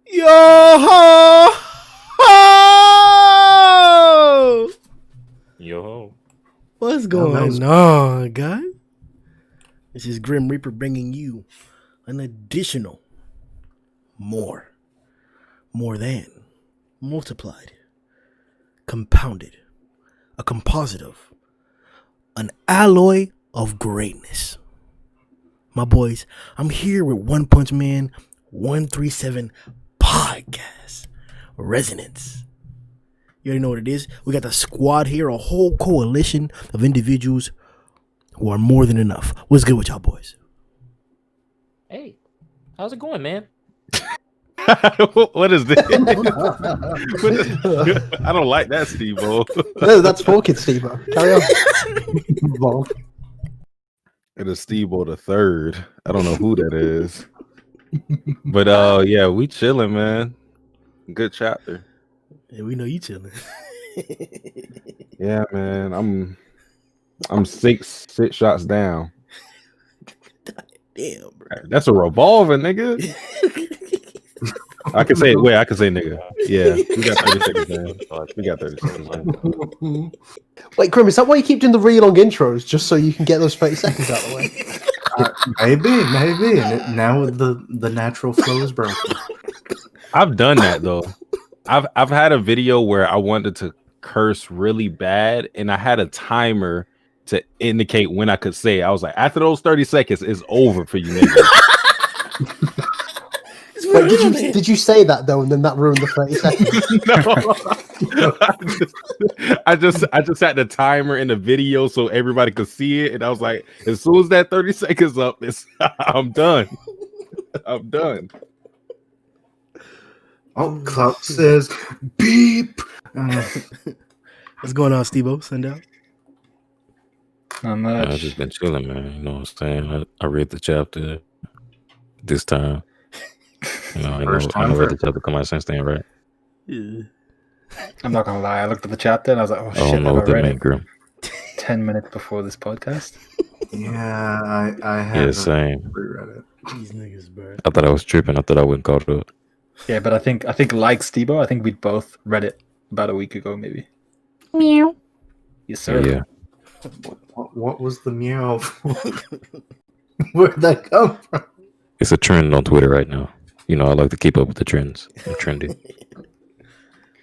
Yo ho ho! Yo. What's going on, guys? This is Grim Reaper bringing you an additional, more than, multiplied, compounded, a composite of, an alloy of greatness. My boys, I'm here with One Punch Man 137 Podcast Resonance. You already know what it is. We got the squad here, a whole coalition of individuals who are more than enough. What's good with y'all boys? Hey, how's it going, man? What is this? I don't like that, Steve-O. No, that's Falcon, Steve-O. Carry on. It is Steve-O the third. I don't know who that is. But yeah, we chilling, man. Good chapter. Yeah, we know you chilling. Yeah, man. I'm six shots down. Damn, bro. That's a revolver, nigga. I can say wait, I can say nigga. Yeah, we got 30 seconds, man. We got 30 seconds, man. Wait, Grimm, is that why you keep doing the really long intros, just so you can get those 30 seconds out of the way? Maybe. And now the natural flow is broken. I've done that though. I've had a video where I wanted to curse really bad, and I had a timer to indicate when I could say it. I was like, after those 30 seconds, it's over for you niggas. Wait, did you say that though, and then that ruined the 30 seconds? No, I just had the timer in the video so everybody could see it, and I was like, as soon as that 30 seconds up, I'm done. I'm done. Oh, Clout says beep. What's going on, Steve-O? Sundown? Not much. I've just been chilling, man. You know what I'm saying? I read the chapter this time. You know, I know read the chapter come out since then, right? Yeah. I'm not gonna lie. I looked at the chapter and I was like, "Oh I shit!" don't know I what that read meant, it Grimm. 10 minutes before this podcast. Yeah, I Yeah, haven't same. reread it. These niggas, bro. I thought I was tripping. I thought I wouldn't caught up. Yeah, but I think like Steve-O, I think we both read it about a week ago, maybe. Meow. Yes, sir. Yeah. What was the meow? Where'd that come from? It's a trend on Twitter right now. You know, I like to keep up with the trends. I'm trendy.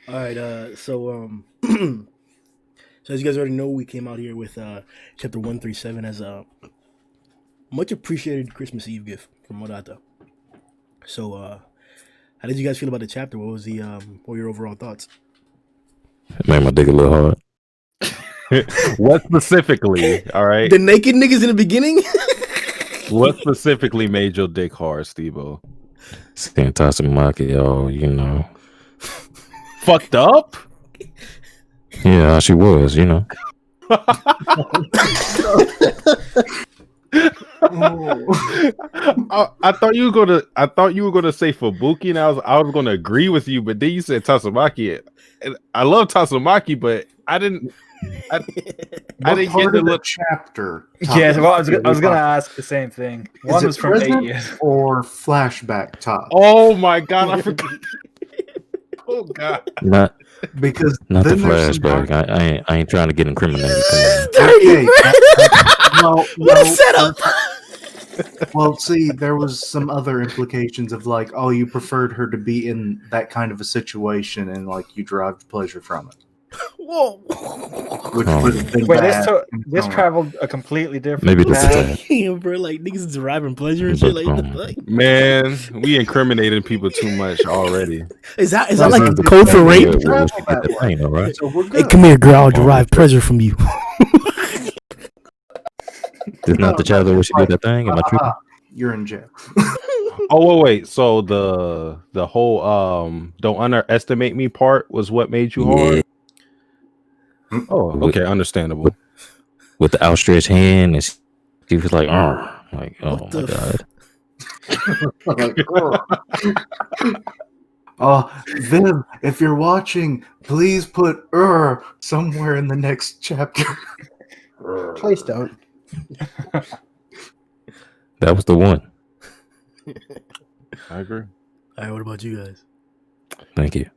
All right, so so as you guys already know, we came out here with chapter 137 as a much appreciated Christmas Eve gift from Morata. So how did you guys feel about the chapter? What was what were your overall thoughts? It made my dick a little hard. What specifically? All right. The naked niggas in the beginning? What specifically made your dick hard, Steve-O? Seeing Tatsumaki, y'all, you know. Fucked up? Yeah, how she was, you know. I thought you were gonna say Fubuki, and I was gonna agree with you, but then you said Tatsumaki. And I love Tatsumaki, but I didn't What get part the of the look. chapter? Yes, well, I was gonna ask the same thing. One Is was it from 8 present years. or flashback top? Oh my god, I forgot. Oh god. Not Because the then there's some flashback. dark- I ain't trying to get incriminated. Come on. Okay, well, What a setup! Well, see, there was some other implications of like, oh, you preferred her to be in that kind of a situation, and like you derived pleasure from it, Whoa! which Oh. would have been Wait, bad. this traveled a completely different Maybe this is path. that. Damn, bro, like niggas is deriving pleasure and shit. Like, what the fuck? Man, we incriminating people too much already. Is that Well, like it's the a code for good rape? thing. Well, we should get that thing, all right? So we're Hey, good. come here, girl. I'll derive pleasure from you. It's not the chapter where she did that thing. Am I tripping? You're in jail. Oh wait, so the whole don't underestimate me part was what made you hard? Oh, okay, understandable. With the outstretched hand, and she was like, "Oh, like, oh What my the god." Viv, if you're watching, please put somewhere in the next chapter. Please don't. That was the one. I agree. All right, what about you guys? Thank you.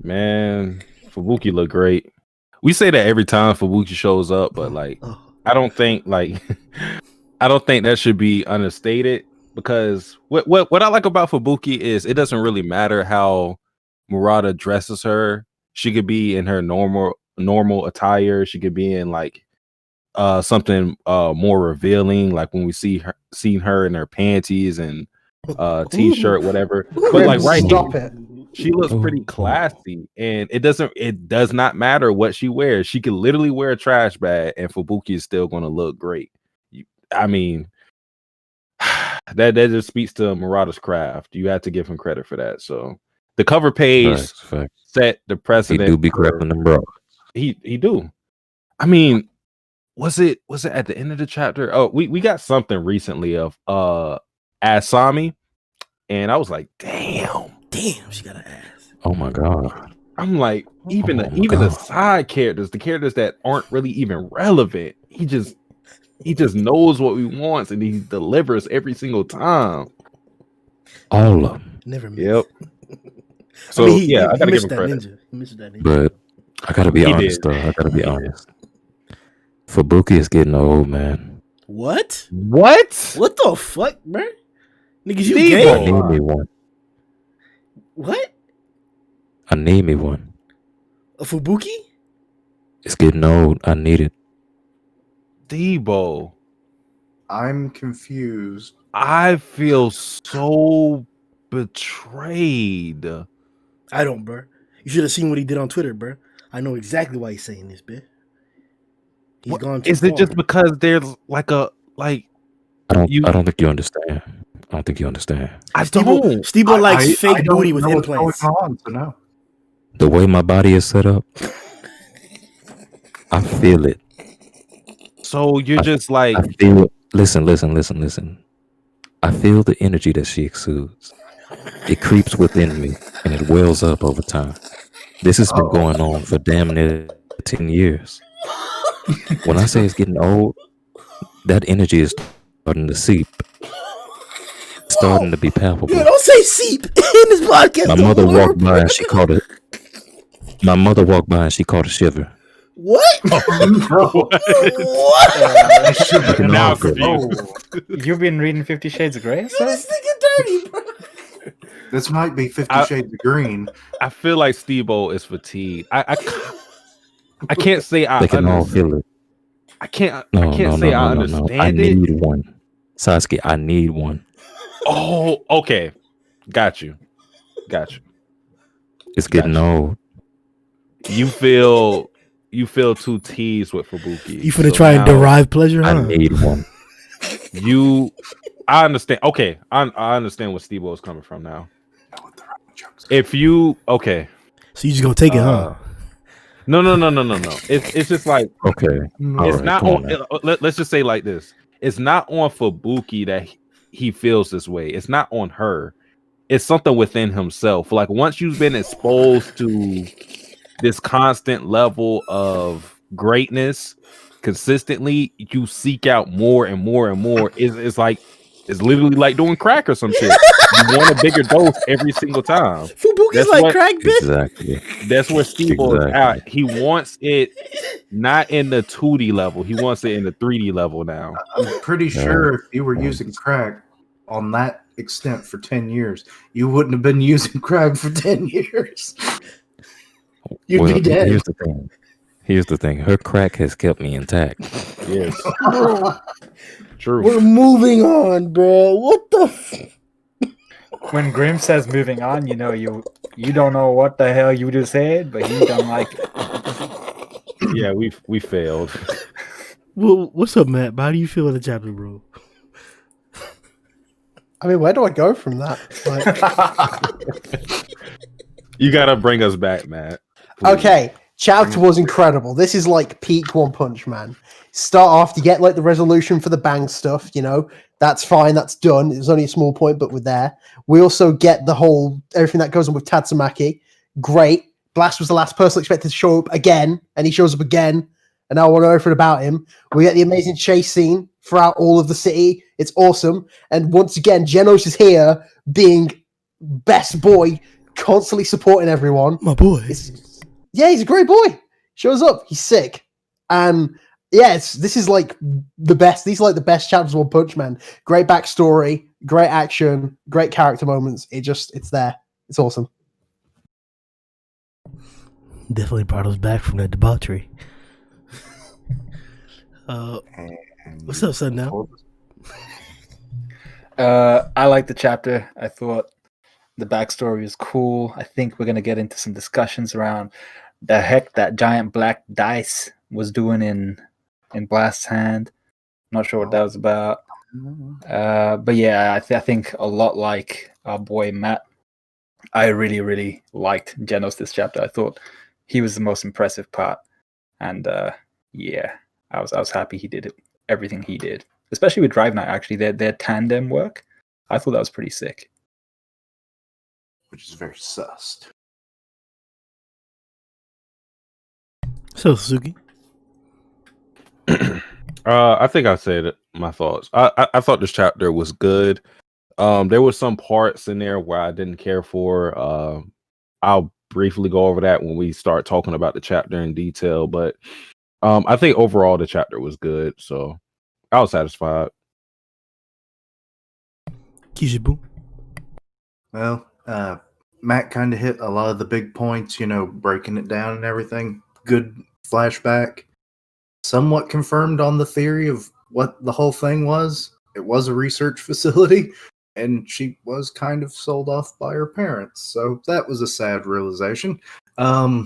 Man, Fubuki look great. We say that every time Fubuki shows up, but like, I don't think I don't think that should be understated, because what I like about Fubuki is it doesn't really matter how Murata dresses her. She could be in her normal attire. She could be in like something more revealing, like when we seen her in her panties and t-shirt, whatever. But like Stop it. she looks pretty classy, and it does not matter what she wears. She can literally wear a trash bag and Fubuki is still going to look great. I mean, that just speaks to Murata's craft. You have to give him credit for that. So the cover page set the precedent. He do be crapping them, bro. He do. I mean, was it at the end of the chapter? Oh, we got something recently of Asami, and I was like, damn, she got an ass. Oh my god. I'm like, even the side characters, the characters that aren't really even relevant, he just knows what he wants and he delivers every single time. All of them. Never miss. Yep. So I gotta give him credit. He missed that ninja. But I gotta be honest though. I gotta be honest. Fubuki is getting old, man. What? What the fuck, bro? Niggas, you Steve, gay? I need me one. What? I need me one. A Fubuki? It's getting old. I need it. Debo, I'm confused. I feel so betrayed. I don't, bro. You should have seen what he did on Twitter, bro. I know exactly why he's saying this, bro. He's gone too Is far. it just because there's like I don't think you understand. I don't think you understand. Steve likes fake booty with implants. On, so no. The way my body is set up, I feel it. So you're just like, I feel it. Listen. I feel the energy that she exudes. It creeps within me and it wells up over time. This has been going on for damn near 10 years. When I say it's getting old, that energy is starting to seep. It's starting to be palpable. Yo, don't say seep in this podcast. My mother walked by and she caught it. My mother walked by and she caught a shiver. What? What? now You've been reading 50 Shades of Grey? Yo, this nigga dirty, bro. This might be 50 Shades of Green. I feel like Steve-O is fatigued. I can't say I They can all feel it. I can't say I understand it. I need one. Sasuke, I need one. Oh, okay. Got you. It's getting old. You feel too teased with Fubuki. You finna try and derive pleasure, huh? I need one. I understand. Okay, I understand where Steve-O is coming from now. If you okay, so you just gonna take it, huh? No. It's just like, okay. It's not on. Let's just say like this. It's not on Fubuki that he feels this way. It's not on her. It's something within himself. Like once you've been exposed to this constant level of greatness consistently, you seek out more and more and more. It's literally like doing crack or some shit. You want a bigger dose every single time. Fubuki's like crack, bitch. Exactly. That's where Steve-O is at. He wants it not in the 2D level. He wants it in the 3D level now. I'm pretty sure if you were using crack on that extent for 10 years, you wouldn't have been using crack for 10 years. You'd be dead. Here's the thing. Her crack has kept me intact. Yes. True. We're moving on, bro. What the When Grimm says moving on, you know you don't know what the hell you just said, but he don't like it. Yeah, we failed. Well, what's up, Matt? How do you feel in the chapter, bro? I mean, where do I go from that? Like, You gotta bring us back, Matt. Please. okay, chapter was incredible. This is like peak One Punch Man. Start off, you get like the resolution for the bang stuff, you know, that's fine, that's done. It was only a small point, but we're there. We also get the whole, everything that goes on with Tatsumaki. Great. Blast was the last person expected to show up again, and he shows up again, and now I want to know everything about him. We get the amazing chase scene throughout all of the city. It's awesome. And once again, Genos is here being best boy, constantly supporting everyone. My boy. Yeah, he's a great boy. Shows up. He's sick. And yeah, this is like the best. These are like the best chapters of One Punch Man. Great backstory, great action, great character moments. It's there. It's awesome. Definitely brought us back from that debauchery. What's up, son? Now, I like the chapter. I thought the backstory was cool. I think we're gonna get into some discussions around the heck that giant black dice was doing in Blast's hand. Not sure what that was about. But yeah, I think a lot like our boy Matt, I really, really liked Genos this chapter. I thought he was the most impressive part, and yeah, I was happy he did everything he did, especially with Drive Night. Actually, their tandem work, I thought that was pretty sick. Which is very sussed. so Suzuki. I think I said my thoughts. I thought this chapter was good. There were some parts in there where I didn't care for. I'll briefly go over that when we start talking about the chapter in detail. But I think overall the chapter was good, so I was satisfied. Kishibu. Well, Matt kind of hit a lot of the big points, breaking it down and everything. Good flashback. Somewhat confirmed on the theory of what the whole thing was. It was a research facility, and she was kind of sold off by her parents. So that was a sad realization. I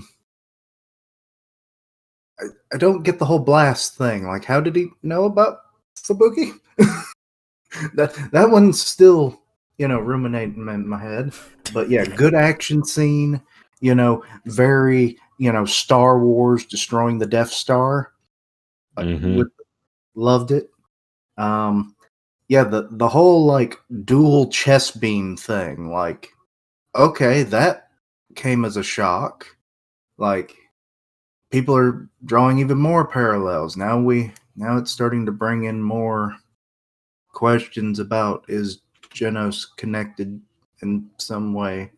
don't get the whole Blast thing. Like, how did he know about Fubuki? that one's still, ruminating in my head. But yeah, good action scene. Very, Star Wars destroying the Death Star. Loved it. Yeah, the whole like dual chess beam thing, like, okay, that came as a shock. Like, people are drawing even more parallels. Now it's starting to bring in more questions about, is Genos connected in some way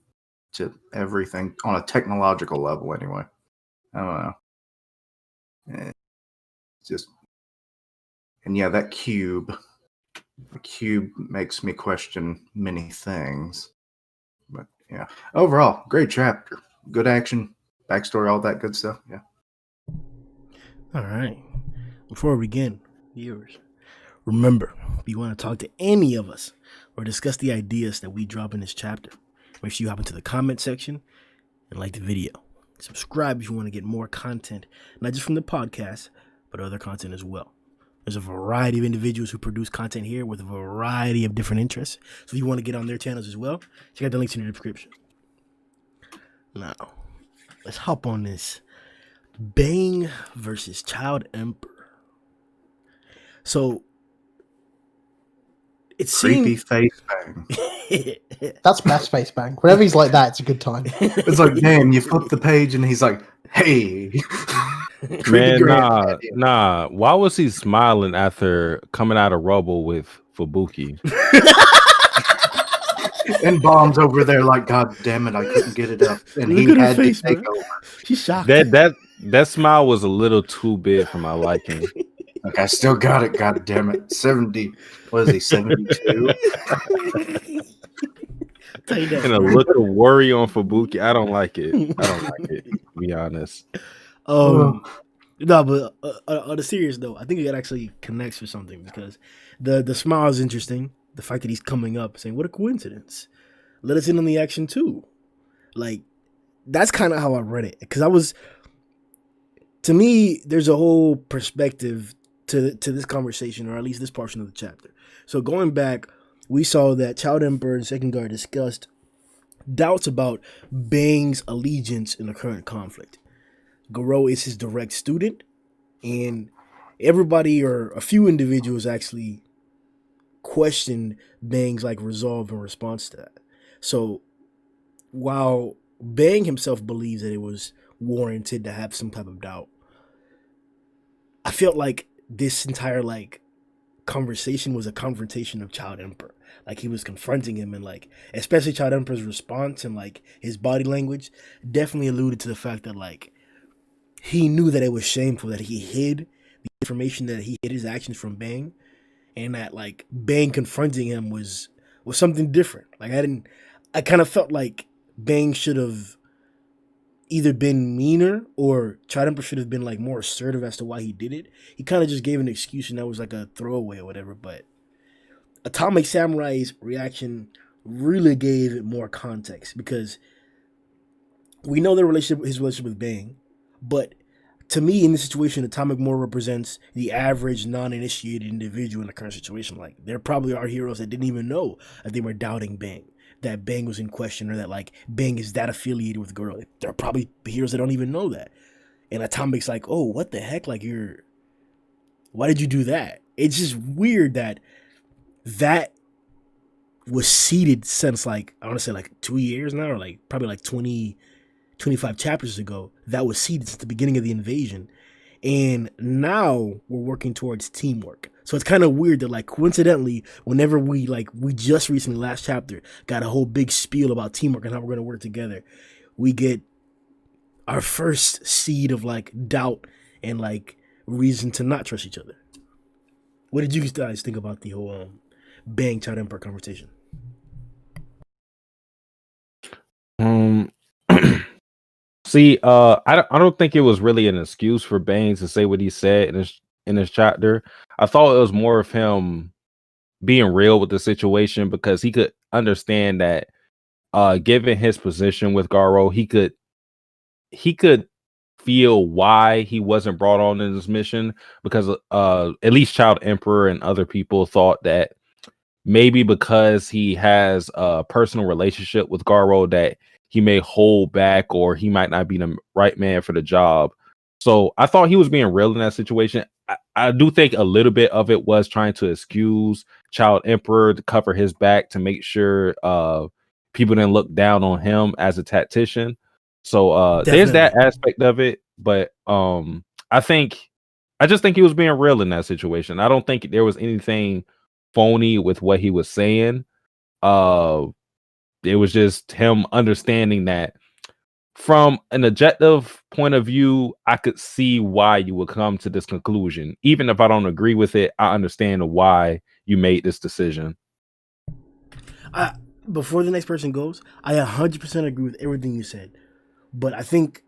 to everything on a technological level anyway. I don't know. It's just, and yeah, that cube. The cube makes me question many things. But yeah, overall, great chapter. Good action, backstory, all that good stuff. Yeah. All right. Before we begin, viewers, remember, if you want to talk to any of us or discuss the ideas that we drop in this chapter, make sure you hop into the comment section and like the video. Subscribe if you want to get more content, not just from the podcast, but other content as well. There's a variety of individuals who produce content here with a variety of different interests. So if you want to get on their channels as well, check out the links in the description. Now, let's hop on this Bang versus Child Emperor. So, it Creepy seemed... face bang. That's best face bang. Whenever he's like that, it's a good time. It's like, damn, you flip the page and he's like, hey. Man, nah. Why was he smiling after coming out of rubble with Fubuki? And Bomb's over there like, God damn it, I couldn't get it up. And Look he at her had face, to take bro. over. She's shocked. That smile was a little too big for my liking. Like, I still got it, God damn it. 70, what is he, 72? And a look of worry on Fubuki. I don't like it. To be honest. No, but on a serious note, I think it actually connects with something, because the smile is interesting. The fact that he's coming up saying, what a coincidence. Let us in on the action too. Like, that's kind of how I read it. Because to me, there's a whole perspective to this conversation, or at least this portion of the chapter. So going back, we saw that Child Emperor and Second Guard discussed doubts about Bang's allegiance in the current conflict. Garou is his direct student, and everybody, or a few individuals, actually questioned Bang's resolve in response to that. So while Bang himself believes that it was warranted to have some type of doubt, I felt like this entire conversation was a confrontation of Child Emperor. Like he was confronting him, and like especially Child Emperor's response and like his body language definitely alluded to the fact that like he knew that it was shameful that he hid the information, that he hid his actions from Bang, and that like Bang confronting him was something different. Like I kind of felt like Bang should have either been meaner or Child Emperor should have been like more assertive as to why he did it. He kind of just gave an excuse and that was like a throwaway or whatever. But Atomic Samurai's reaction really gave it more context because we know his relationship with Bang, but to me, in this situation, Atomic more represents the average non-initiated individual in the current situation. Like, there probably are heroes that didn't even know that they were doubting Bang, that Bang was in question, or that, like, Bang is that affiliated with Garou. There are probably heroes that don't even know that. And Atomic's like, oh, what the heck? Like, why did you do that? It's just weird that was seeded since, like, I want to say, like, 2 years now, or, like, probably, like, 25 chapters ago. That was seeded since the beginning of the invasion, and now we're working towards teamwork. So it's kind of weird that like coincidentally, whenever we just recently last chapter got a whole big spiel about teamwork and how we're going to work together, we get our first seed of like doubt and like reason to not trust each other. What did you guys think about the whole Bang Child Emperor conversation? See, I don't think it was really an excuse for Bane to say what he said in his chapter. I thought it was more of him being real with the situation because he could understand that, given his position with Garou, he could feel why he wasn't brought on in this mission because at least Child Emperor and other people thought that maybe because he has a personal relationship with Garou that he may hold back or he might not be the right man for the job. So I thought he was being real in that situation. I do think a little bit of it was trying to excuse Child Emperor to cover his back to make sure people didn't look down on him as a tactician. So there's that aspect of it. But I just think he was being real in that situation. I don't think there was anything phony with what he was saying. It was just him understanding that from an objective point of view, I could see why you would come to this conclusion. Even if I don't agree with it, I understand why you made this decision. Before the next person goes, I 100% agree with everything you said. But I think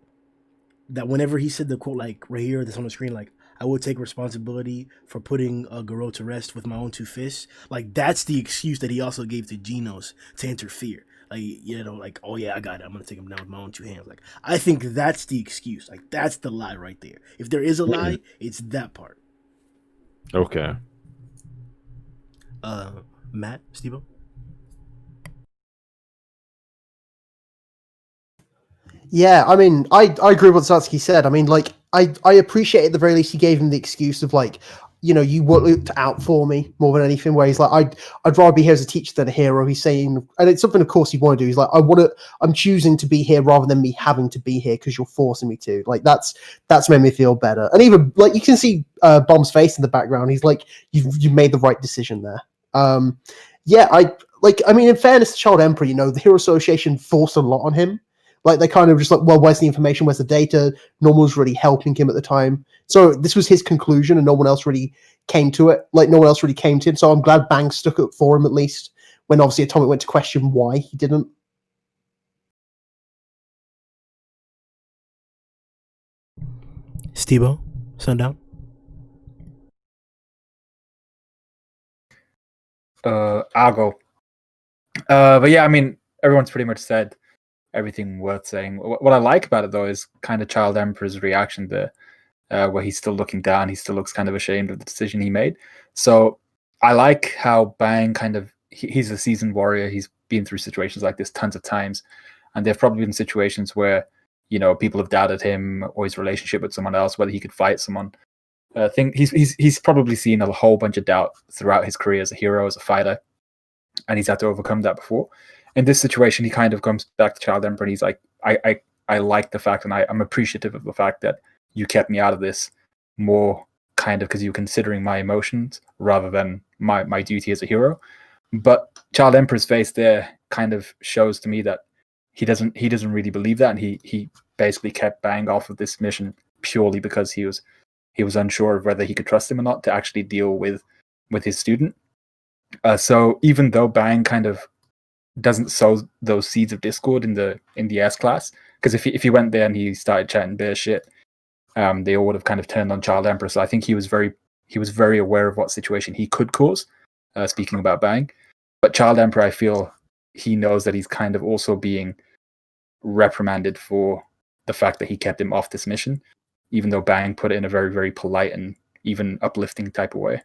that whenever he said the quote, like right here, that's on the screen, like, I will take responsibility for putting Garou to rest with my own two fists. Like, that's the excuse that he also gave to Genos to interfere. Like, you know, like, oh yeah, I got it. I'm going to take him down with my own two hands. Like, I think that's the excuse. Like, that's the lie right there. If there is a lie, it's that part. Okay. Matt, Steve-O? Yeah, I mean, I agree with what Satsuki said. I mean, like, I appreciate at the very least he gave him the excuse of like, you know, you looked out for me more than anything. Where he's like, I'd rather be here as a teacher than a hero. He's saying, and it's something, of course, he'd want to do. He's like, I'm choosing to be here rather than me having to be here because you're forcing me to. Like, that's made me feel better. And even like you can see Bomb's face in the background. He's like, you've made the right decision there. Yeah, I mean, in fairness to Child Emperor, you know, the Hero Association forced a lot on him. Like, they kind of just like, well, where's the information? Where's the data? No one was really helping him at the time. So this was his conclusion and no one else really came to it. Like, no one else really came to him. So I'm glad Bang stuck up for him, at least, when obviously Atomic went to question why he didn't. Steve-O, Sundown? I'll go. But yeah, I mean, everyone's pretty much said everything worth saying. What I like about it, though, is kind of Child Emperor's reaction there, where he's still looking down. He still looks kind of ashamed of the decision he made. So I like how Bang kind of, he's a seasoned warrior. He's been through situations like this tons of times. And there have probably been situations where, you know, people have doubted him or his relationship with someone else, whether he could fight someone. I think he's probably seen a whole bunch of doubt throughout his career as a hero, as a fighter. And he's had to overcome that before. In this situation, he kind of comes back to Child Emperor and he's like, I like the fact and I'm appreciative of the fact that you kept me out of this more kind of because you're considering my emotions rather than my duty as a hero. But Child Emperor's face there kind of shows to me that he doesn't really believe that, and he basically kept Bang off of this mission purely because he was unsure of whether he could trust him or not to actually deal with his student. So even though Bang kind of doesn't sow those seeds of discord in the S class, because if he went there and he started chatting bear shit, they all would have kind of turned on Child Emperor. So I think he was very aware of what situation he could cause. Speaking about Bang, but Child Emperor, I feel he knows that he's kind of also being reprimanded for the fact that he kept him off this mission, even though Bang put it in a very, very polite and even uplifting type of way.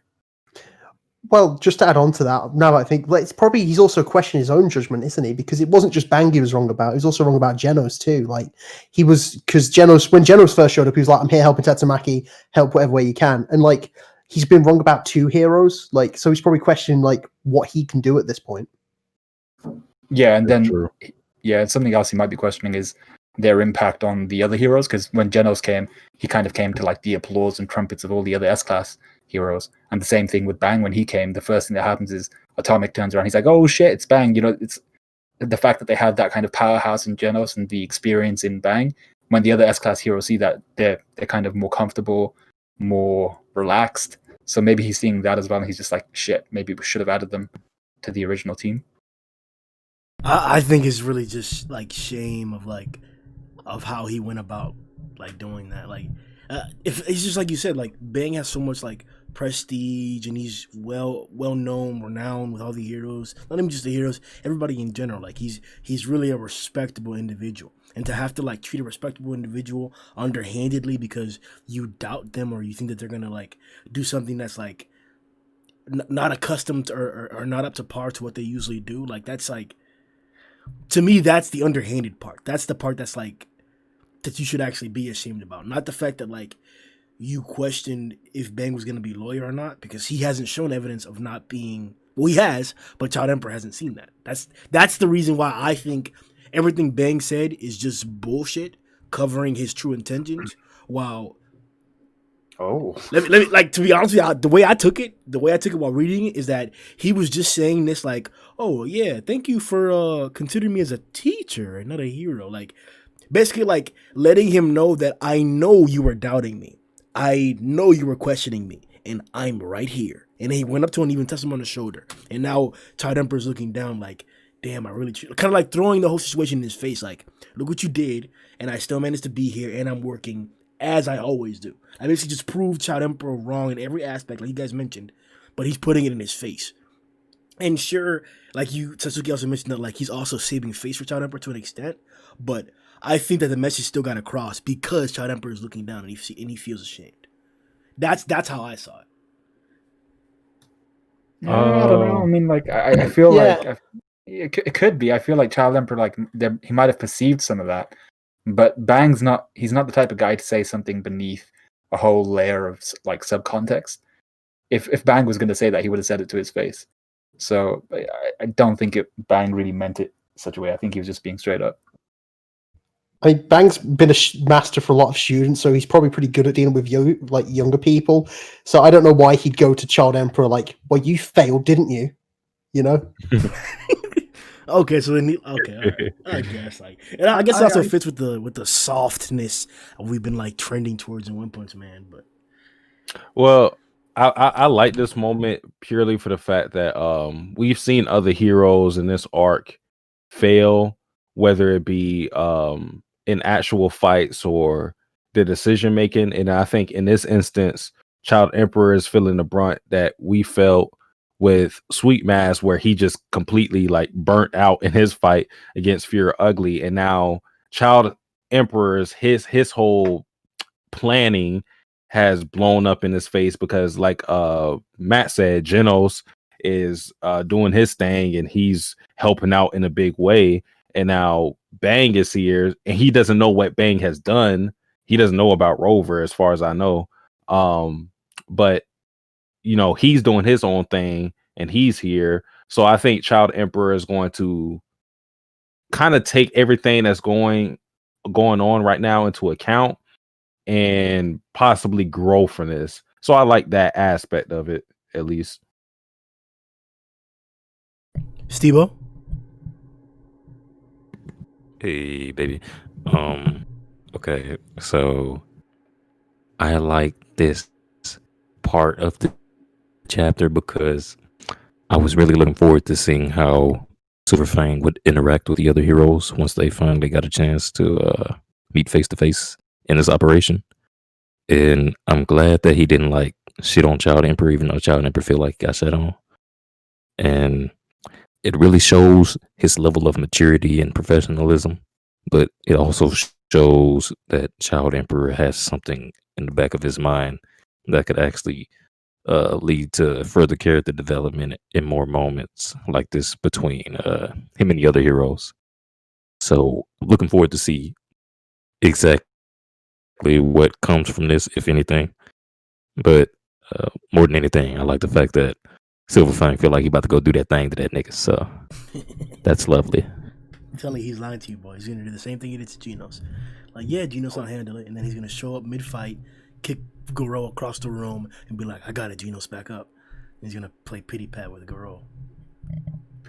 Well, just to add on to that, now I think it's probably he's also questioning his own judgment, isn't he? Because it wasn't just Bang he was wrong about; he was also wrong about Genos too. Like he was, because when Genos first showed up, he was like, "I'm here helping Tatsumaki, help whatever way you can," and like he's been wrong about 2 heroes. Like, so he's probably questioning like what he can do at this point. Yeah, and then something else he might be questioning is their impact on the other heroes, because when Genos came, he kind of came to like the applause and trumpets of all the other S-class heroes. And the same thing with Bang. When he came, the first thing that happens is Atomic turns around. He's like, "Oh shit, it's Bang." You know, it's the fact that they have that kind of powerhouse in Genos and the experience in Bang. When the other S-class heroes see that, they're kind of more comfortable, more relaxed. So maybe he's seeing that as well, and he's just like, "Shit, maybe we should have added them to the original team." I think it's really just like shame of how he went about like doing that. Like, if it's just like you said, like Bang has so much like prestige and he's well known, renowned with all the heroes. Not even just the heroes, everybody in general. Like he's really a respectable individual, and to have to like treat a respectable individual underhandedly because you doubt them or you think that they're gonna like do something that's like not accustomed to, or not up to par to what they usually do. Like that's like, to me, that's the underhanded part. That's the part that's like that you should actually be ashamed about. Not the fact that like you questioned if Bang was going to be loyal or not, because he hasn't shown evidence of not being. Well, he has, but Child Emperor hasn't seen that. That's the reason why I think everything Bang said is just bullshit, covering his true intentions. While let me like, to be honest with you, the way I took it while reading it is that he was just saying this like, "Oh yeah, thank you for considering me as a teacher and not a hero." Like basically like letting him know that I know you were doubting me. I know you were questioning me, and I'm right here. And he went up to him and even touched him on the shoulder. And now Child Emperor's looking down like, damn, I really kind of like throwing the whole situation in his face like, look what you did, and I still managed to be here, and I'm working as I always do. I basically just proved Child Emperor wrong in every aspect, like you guys mentioned, but he's putting it in his face. And sure, like you, Satsuki also mentioned that like he's also saving face for Child Emperor to an extent, but I think that the message still got across because Child Emperor is looking down and he feels ashamed. That's how I saw it. I don't know. I mean, like I feel like it could be. I feel like Child Emperor, like he might have perceived some of that, but Bang's not. He's not the type of guy to say something beneath a whole layer of like subcontext. If Bang was going to say that, he would have said it to his face. So I don't think Bang really meant it such a way. I think he was just being straight up. I mean, Bang's been a master for a lot of students, so he's probably pretty good at dealing with younger people. So I don't know why he'd go to Child Emperor like, "Well, you failed, didn't you?" You know. Okay, so then all right. I guess like, and I guess it also fits with the softness we've been like trending towards in One Punch Man. But well, I like this moment purely for the fact that we've seen other heroes in this arc fail, whether it be in actual fights or the decision making, and I think in this instance, Child Emperor is feeling the brunt that we felt with Sweet Mass, where he just completely like burnt out in his fight against Fear Ugly, and now Child Emperor's his whole planning has blown up in his face because, like Matt said, Genos is doing his thing and he's helping out in a big way, and now Bang is here and he doesn't know what Bang has done. He doesn't know about Rover, as far as I know. But you know, he's doing his own thing and he's here. So I think Child Emperor is going to kind of take everything that's going on right now into account and possibly grow from this. So I like that aspect of it, at least. Steve-O? Hey, baby. Okay, so I like this part of the chapter because I was really looking forward to seeing how Silver Fang would interact with the other heroes once they finally got a chance to meet face to face in this operation. And I'm glad that he didn't like shit on Child Emperor, even though Child Emperor feel like he got shit on. And it really shows his level of maturity and professionalism, but it also shows that Child Emperor has something in the back of his mind that could actually lead to further character development in more moments like this between him and the other heroes. So I'm looking forward to see exactly what comes from this, if anything. But more than anything, I like the fact that Silver Fang feel like he about to go do that thing to that nigga. So that's lovely. I'm telling you, he's lying to you, boy. He's gonna do the same thing he did to Genos. Like, yeah, Genos will handle it, and then he's gonna show up mid-fight, kick Garou across the room, and be like, "I got it, Genos, back up." And he's gonna play pity pat with Garou.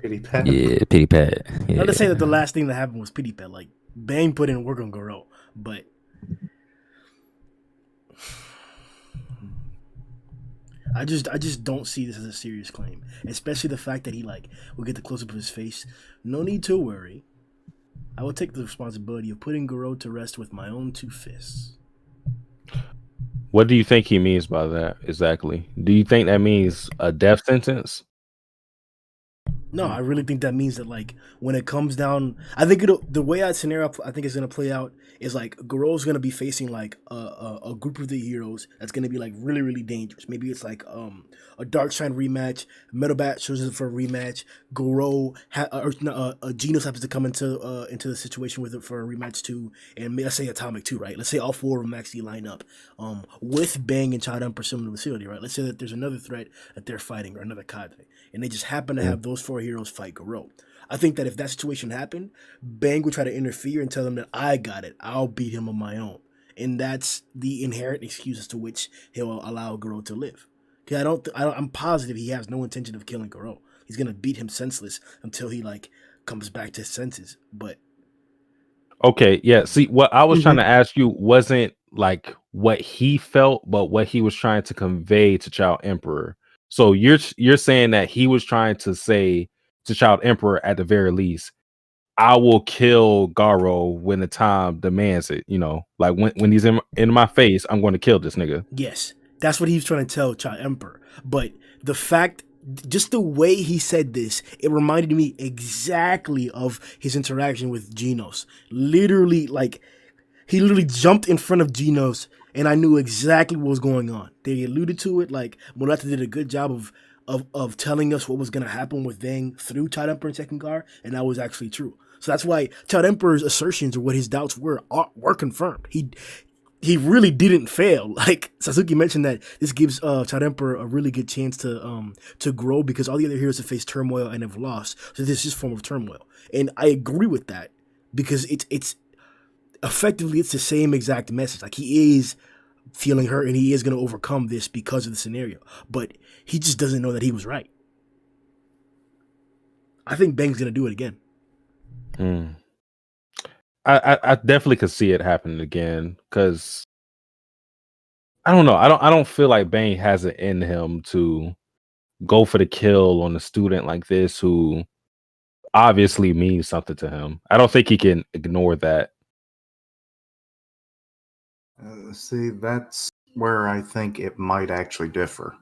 Pity pat. Yeah, pity pat. Yeah. Not to say that the last thing that happened was pity pat. Like, Bang put in work on Garou, but I just don't see this as a serious claim, especially the fact that he will get the close up of his face. No need to worry. I will take the responsibility of putting Garou to rest with my own 2 fists. What do you think he means by that exactly? Do you think that means a death sentence? No, I really think that means that when it comes down, I think the way that scenario I think is gonna play out is Garou's gonna be facing a group of the heroes that's gonna be really really dangerous. Maybe it's a Darkshine rematch. Metalbat shows up for a rematch. Garou Genos happens to come into the situation with it for a rematch too, and let's say Atomic too, right? Let's say all 4 of them actually line up with Bang and Child Emperor similar facility, right? Let's say that there's another threat that they're fighting or another cadre, and they just happen to have those 4 heroes fight Garou. I think that if that situation happened, Bang would try to interfere and tell them that I got it. I'll beat him on my own. And that's the inherent excuse as to which he'll allow Garou to live. Because I'm positive he has no intention of killing Garou. He's gonna beat him senseless until he comes back to his senses. But okay, yeah. See, what I was trying to ask you wasn't what he felt, but what he was trying to convey to Child Emperor. So you're saying that he was trying to say to Child Emperor at the very least, I will kill Garou when the time demands it. When he's in my face, I'm going to kill this nigga. yes, that's what he was trying to tell Child Emperor. But the fact, just the way he said this, it reminded me exactly of his interaction with Genos. Literally, he literally jumped in front of Genos, and I knew exactly what was going on. They alluded to it. Murata did a good job of telling us what was going to happen with Vang through Child Emperor and Tekkengar, and that was actually true. So that's why Child Emperor's assertions or what his doubts were confirmed. He really didn't fail. Sasuke mentioned that this gives Child Emperor a really good chance to grow because all the other heroes have faced turmoil and have lost. So this is his form of turmoil, and I agree with that because it's effectively it's the same exact message. He is feeling hurt and he is going to overcome this because of the scenario, but he just doesn't know that he was right. I think Bang's going to do it again. I definitely could see it happening again because I don't know. I don't feel like Bang has it in him to go for the kill on a student like this who obviously means something to him. I don't think he can ignore that. See, that's where I think it might actually differ.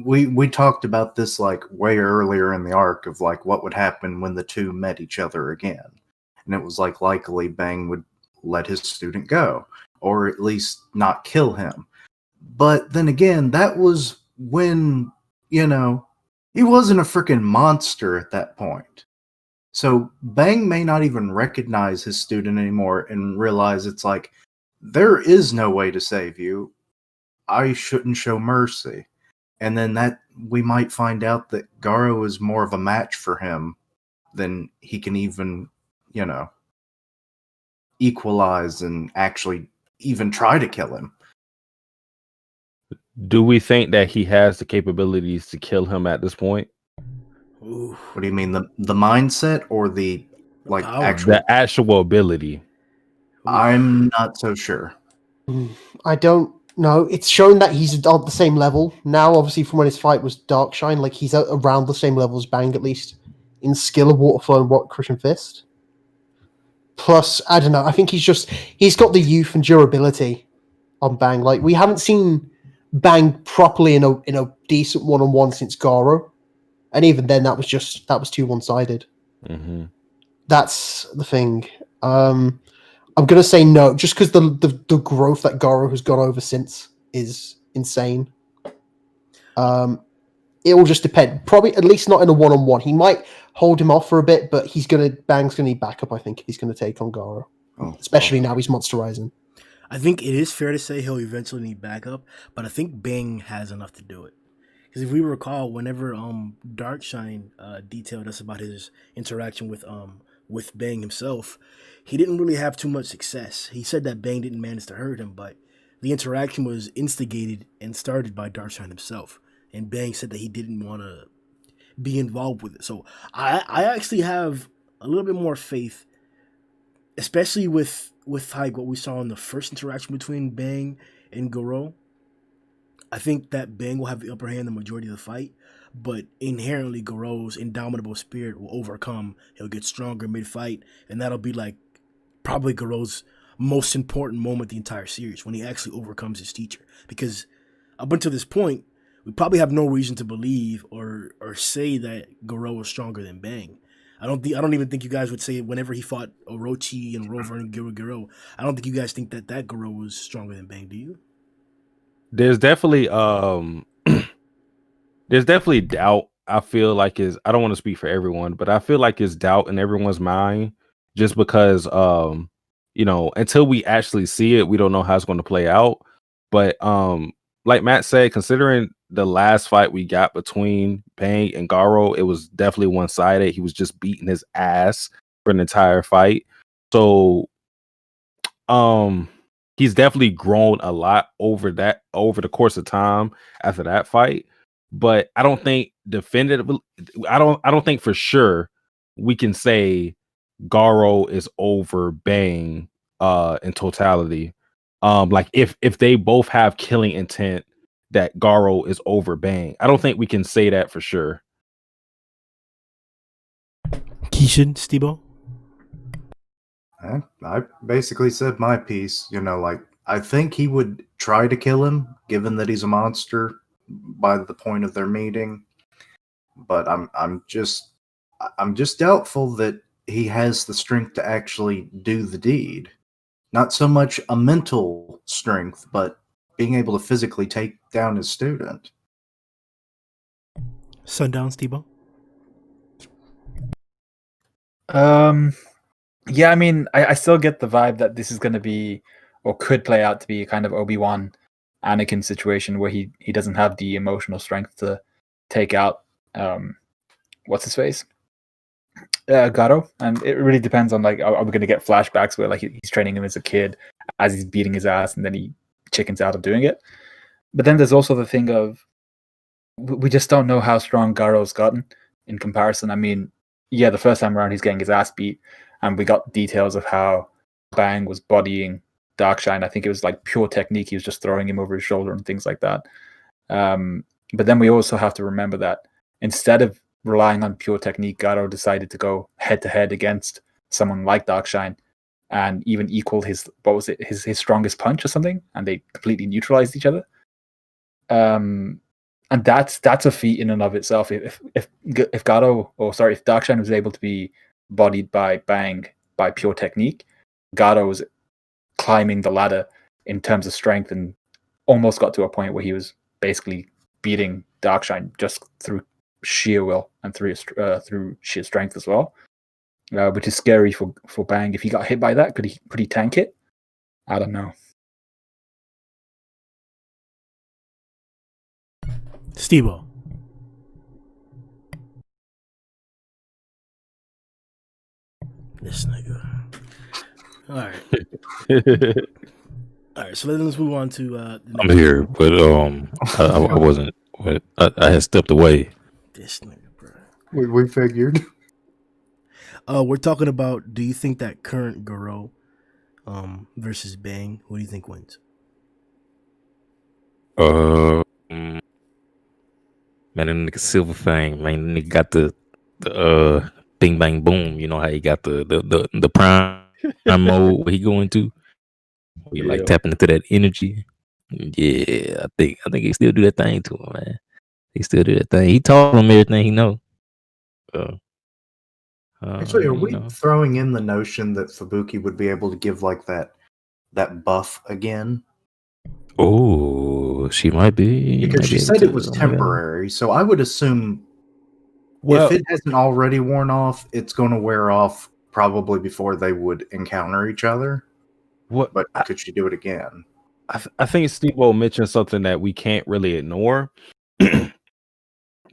We talked about this way earlier in the arc of what would happen when the two met each other again, and it was likely Bang would let his student go or at least not kill him. But then again, that was when he wasn't a freaking monster at that point. So Bang may not even recognize his student anymore and realize it's there is no way to save you. I shouldn't show mercy. And then that we might find out that Garou is more of a match for him than he can even, equalize and actually even try to kill him. Do we think that he has the capabilities to kill him at this point? Ooh, What do you mean, the mindset or the like power. actual? The actual ability. I'm not so sure. I don't know. It's shown that he's on the same level now. Obviously, from when his fight was Darkshine, like he's around the same level as Bang, at least in skill of Waterflow and Crushing Fist. Plus, I don't know. I think he's got the youth and durability on Bang. Like we haven't seen Bang properly in a decent 1-on-1 since Garou, and even then that was too one-sided. Mm-hmm. That's the thing. I'm gonna say no, just because the growth that Garou has gone over since is insane. It will just depend. Probably at least not in a 1-on-1. He might hold him off for a bit, but Bang's gonna need backup. I think if he's gonna take on Garou, especially now he's monsterizing. I think it is fair to say he'll eventually need backup, but I think Bang has enough to do it. Because if we recall, whenever Darkshine detailed us about his interaction with Bang himself, he didn't really have too much success. He said that Bang didn't manage to hurt him, but the interaction was instigated and started by Darkshine himself. And Bang said that he didn't want to be involved with it. So I actually have a little bit more faith, especially with like what we saw in the first interaction between Bang and Garou. I think that Bang will have the upper hand the majority of the fight, but inherently Garou's indomitable spirit will overcome. He'll get stronger mid-fight, and that'll be like probably Garou's most important moment the entire series, when he actually overcomes his teacher. Because up until this point, we probably have no reason to believe or say that Garou is stronger than Bang. I don't even think you guys would say whenever he fought Orochi and Rover and Garou. I don't think you guys think that Garou was stronger than Bang, do you? There's definitely there's definitely doubt. I feel like I don't want to speak for everyone, but I feel like it's doubt in everyone's mind, just because until we actually see it, we don't know how it's going to play out. But like Matt said, considering the last fight we got between Bang and Garou, it was definitely one-sided. He was just beating his ass for an entire fight. So he's definitely grown a lot over the course of time after that fight. But I don't think definitively, I don't think for sure we can say Garou is over Bang in totality. Like if they both have killing intent, that Garou is over Bang. I don't think we can say that for sure. Keishan, Stebo? I basically said my piece. Like I think he would try to kill him, given that he's a monster by the point of their meeting. But I'm just doubtful that he has the strength to actually do the deed. Not so much a mental strength, but being able to physically take down his student. Sundown, Stebo? Yeah, I mean, I still get the vibe that this is going to be, or could play out to be, a kind of Obi-Wan Anakin situation where he doesn't have the emotional strength to take out what's his face, Garou. And it really depends on, like, are we going to get flashbacks where like he's training him as a kid as he's beating his ass, and then he chickens out of doing it. But then there's also the thing of we just don't know how strong Garou's gotten in comparison. I mean, yeah, the first time around he's getting his ass beat, and we got details of how Bang was bodying Darkshine. I think it was like pure technique. He was just throwing him over his shoulder and things like that. But then we also have to remember that instead of relying on pure technique, Garou decided to go head-to-head against someone like Darkshine and even equal his strongest punch or something, and they completely neutralized each other. And that's a feat in and of itself. If Darkshine was able to be bodied by Bang by pure technique, Garou was climbing the ladder in terms of strength and almost got to a point where he was basically beating Darkshine just through sheer will and through sheer strength as well, which is scary for Bang. If he got hit by that, could he tank it? I don't know. Stebo. This nigga. All right. All right, so let's move on to the I'm next here, but I wasn't. But I had stepped away. this nigga, bro. We figured. We're talking about. Do you think that current Garou versus Bang? Who do you think wins? Man, that nigga Silver Fang, man, that nigga got the bing bang boom. You know how he got the prime mode where he go into. We like tapping into that energy. Yeah, I think he still do that thing to him, man. He still do that thing. He told him everything he know. Actually, are You we know. throwing in the notion that Fubuki would be able to give like that buff again? Oh, she might be. Because Might she be able said it to. was Oh my God. temporary, so I would assume Well, if it hasn't already worn off, it's going to wear off probably before they would encounter each other. what But could she do it again? I think Steve mentioned something that we can't really ignore.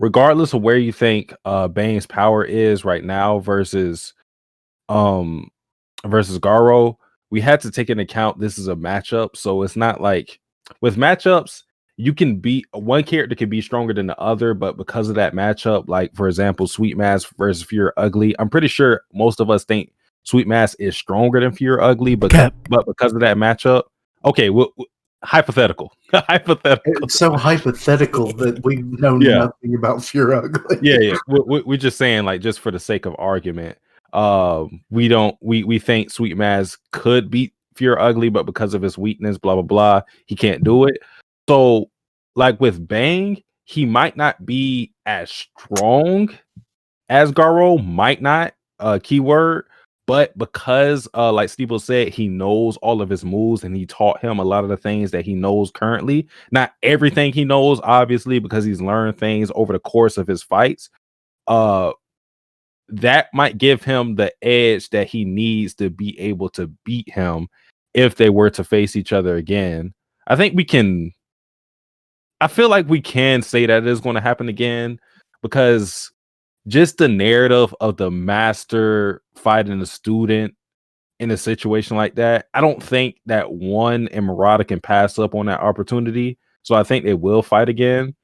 Regardless of where you think Bane's power is right now versus Garou, we had to take into account this is a matchup. So it's not like with matchups, you can be one character can be stronger than the other, but because of that matchup, like for example, Sweet Mask versus Fear Ugly, I'm pretty sure most of us think Sweet Mask is stronger than Fear Ugly, but because of that matchup, okay, hypothetical. Hypothetical. It's so hypothetical that we know Yeah. nothing about Fear Ugly. Yeah. We're just saying, like, just for the sake of argument, we think Sweet Maz could beat Fear Ugly, but because of his weakness, blah blah blah, he can't do it. So, like with Bang, he might not be as strong as Garou, might not, keyword, but because like Steve said, he knows all of his moves and he taught him a lot of the things that he knows currently. Not everything he knows, obviously, because he's learned things over the course of his fights. That might give him the edge that he needs to be able to beat him if they were to face each other again. I think we can. I feel like we can say that it is going to happen again because just the narrative of the master fighting the student in a situation like that, I don't think that one and Murata can pass up on that opportunity. So I think they will fight again.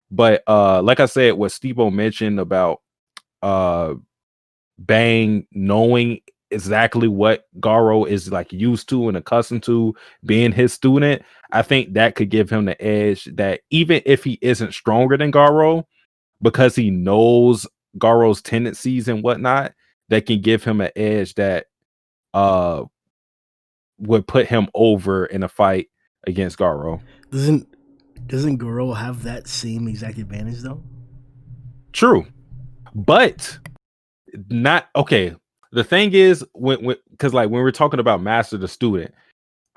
But like I said, what Steve-O mentioned about Bang knowing exactly what Garou is like used to and accustomed to being his student, I think that could give him the edge that even if he isn't stronger than Garou, because he knows Garou's tendencies and whatnot, that can give him an edge that would put him over in a fight against Garou. Doesn't Garou have that same exact advantage though? True, but not okay. The thing is, when because like when we're talking about master the student,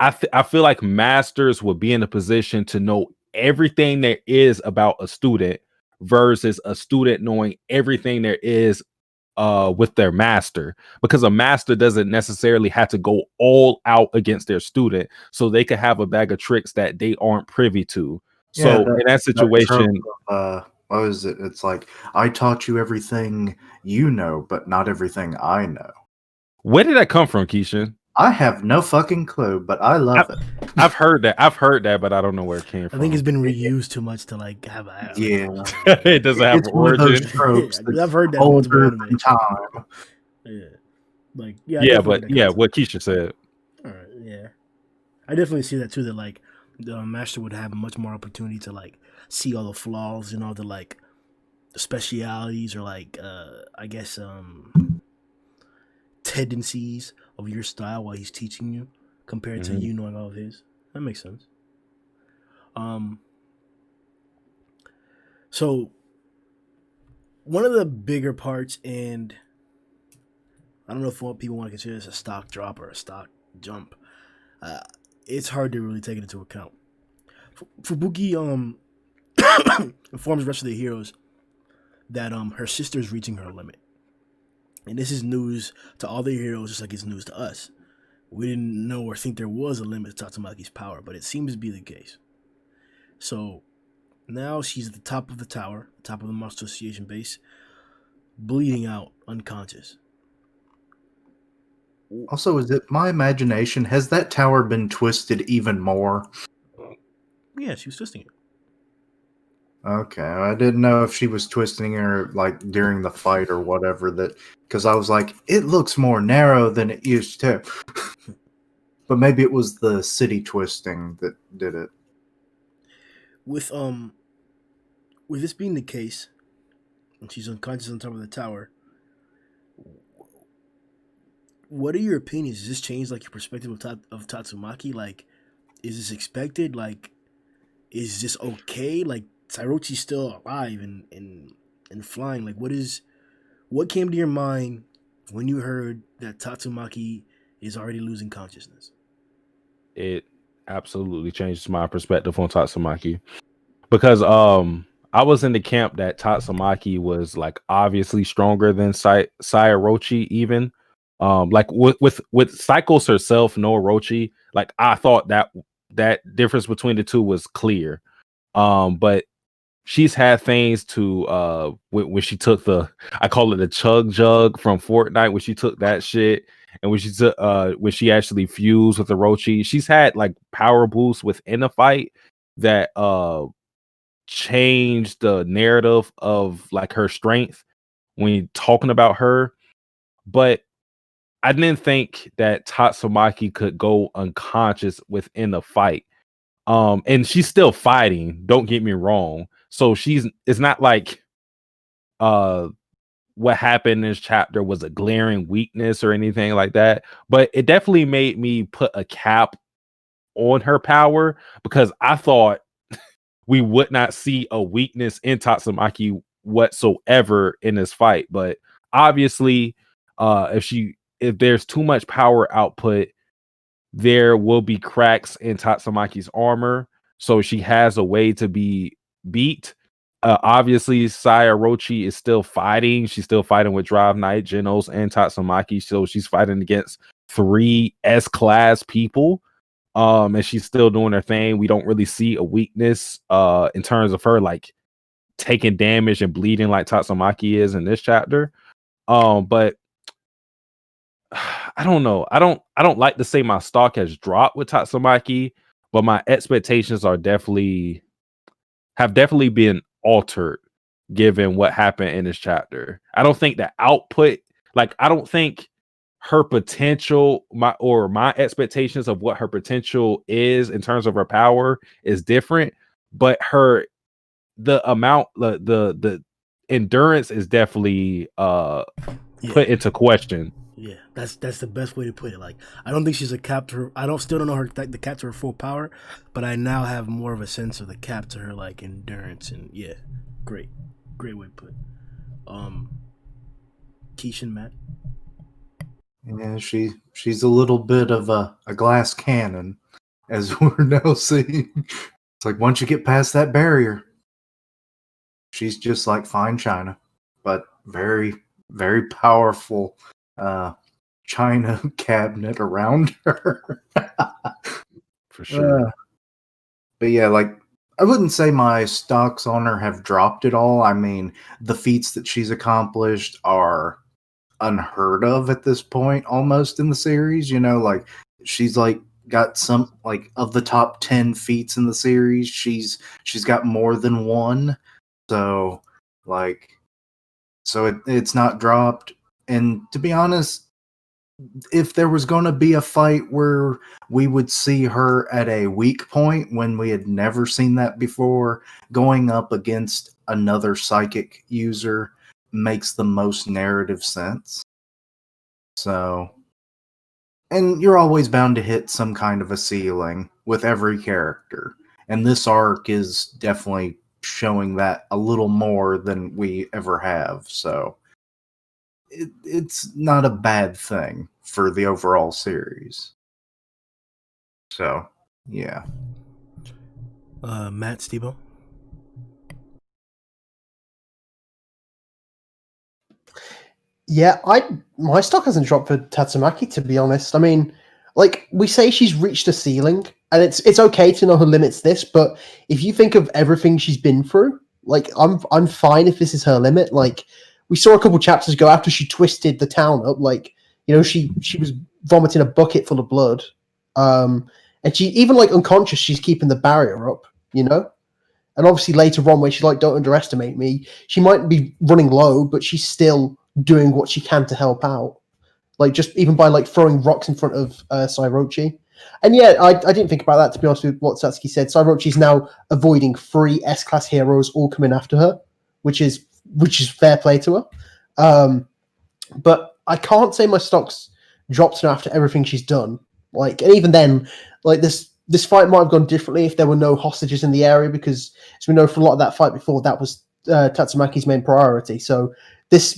I feel like masters would be in a position to know everything there is about a student versus a student knowing everything there is with their master, because a master doesn't necessarily have to go all out against their student, so they could have a bag of tricks that they aren't privy to. So in that situation, what is it? It's like, I taught you everything you know, but not everything I know. where did that come from, Keishan? I have no fucking clue, but I love it. I've heard that, but I don't know where it came from. I think it's been reused too much to like have. Yeah. It doesn't have It's an one of those origin. tropes Yeah, that's I've heard that older multiple than anime. time. Yeah, like I Yeah, definitely but get that yeah, concept. what Keisha said. All right, yeah, I definitely see that too. That like the master would have much more opportunity to like see all the flaws and all the like specialities or like I guess tendencies of your style while he's teaching you compared to you knowing all of his. That makes sense. So one of the bigger parts, and I don't know if what people want to consider this a stock drop or a stock jump. It's hard to really take it into account. Fubuki informs the rest of the heroes that her sister is reaching her limit, and this is news to all the heroes, just like it's news to us. We didn't know or think there was a limit to Tatsumaki's power, but it seems to be the case. So now she's at the top of the tower, the top of the Monster Association base, bleeding out, unconscious. Also, is it my imagination? Has that tower been twisted even more? Yeah, she was twisting it. Okay, I didn't know if she was twisting her like during the fight or whatever. That because I was like, it looks more narrow than it used to. But maybe it was the city twisting that did it. With this being the case, and she's unconscious on top of the tower. What are your opinions? Does this change like your perspective of Tatsumaki? Like, is this expected? Like, is this okay? Like, Tairochi's still alive and flying. Like, what came to your mind when you heard that Tatsumaki is already losing consciousness? It absolutely changed my perspective on Tatsumaki because I was in the camp that Tatsumaki was like obviously stronger than Sayorochi even. Like with Cycles herself, no Orochi, like I thought that difference between the two was clear. But she's had things to when she took I call it the chug jug from Fortnite, when she took that shit, and when she took when she actually fused with Orochi. She's had like power boosts within the fight that changed the narrative of like her strength when you're talking about her. But I didn't think that Tatsumaki could go unconscious within the fight. And she's still fighting, don't get me wrong. So it's not like what happened in this chapter was a glaring weakness or anything like that. But it definitely made me put a cap on her power, because I thought we would not see a weakness in Tatsumaki whatsoever in this fight. But obviously, if there's too much power output, there will be cracks in Tatsumaki's armor, so she has a way to be beat. Obviously, Sayorochi is still fighting. She's still fighting with Drive Knight, Genos, and Tatsumaki. So she's fighting against 3 S-class people. And she's still doing her thing. We don't really see a weakness in terms of her like taking damage and bleeding like Tatsumaki is in this chapter. But I don't know. I don't like to say my stock has dropped with Tatsumaki, but my expectations have definitely been altered given what happened in this chapter. I don't think the output, like I don't think her potential, my expectations of what her potential is in terms of her power is different, but the amount, the endurance is definitely put into question. Yeah, that's the best way to put it. Like, I don't think she's a cap to her. Still don't know her the cap to her full power, but I now have more of a sense of the cap to her like endurance, and yeah, great way to put it. Keishan, Matt. Yeah, she's a little bit of a glass cannon, as we're now seeing. It's like once you get past that barrier, she's just like fine china, but very, very powerful china cabinet around her. For sure. But yeah, like I wouldn't say my stocks on her have dropped at all. I mean, the feats that she's accomplished are unheard of at this point almost in the series. You know, like she's like got some like of the top 10 feats in the series, she's got more than one. So like it's not dropped. And to be honest, if there was going to be a fight where we would see her at a weak point when we had never seen that before, going up against another psychic user makes the most narrative sense. So, and you're always bound to hit some kind of a ceiling with every character. And this arc is definitely showing that a little more than we ever have. So, it's not a bad thing for the overall series. So, yeah. Matt, Steve-O? Yeah, my stock hasn't dropped for Tatsumaki, to be honest. I mean, like we say, she's reached a ceiling, and it's okay to know her limits. This, but if you think of everything she's been through, like I'm fine if this is her limit. Like we saw a couple chapters ago after she twisted the town up, like you know she was vomiting a bucket full of blood. And she even like unconscious, she's keeping the barrier up, you know? And obviously later on when she's like, don't underestimate me, she might be running low, but she's still doing what she can to help out. Like just even by like throwing rocks in front of Sairochi. And yeah, I didn't think about that, to be honest with what Satsuki said. Sairochi's now avoiding 3 S-class heroes all coming after her, which is fair play to her. But I can't say my stocks dropped now after everything she's done. Like, and even then, like this fight might have gone differently if there were no hostages in the area, because as we know from a lot of that fight before, that was Tatsumaki's main priority. So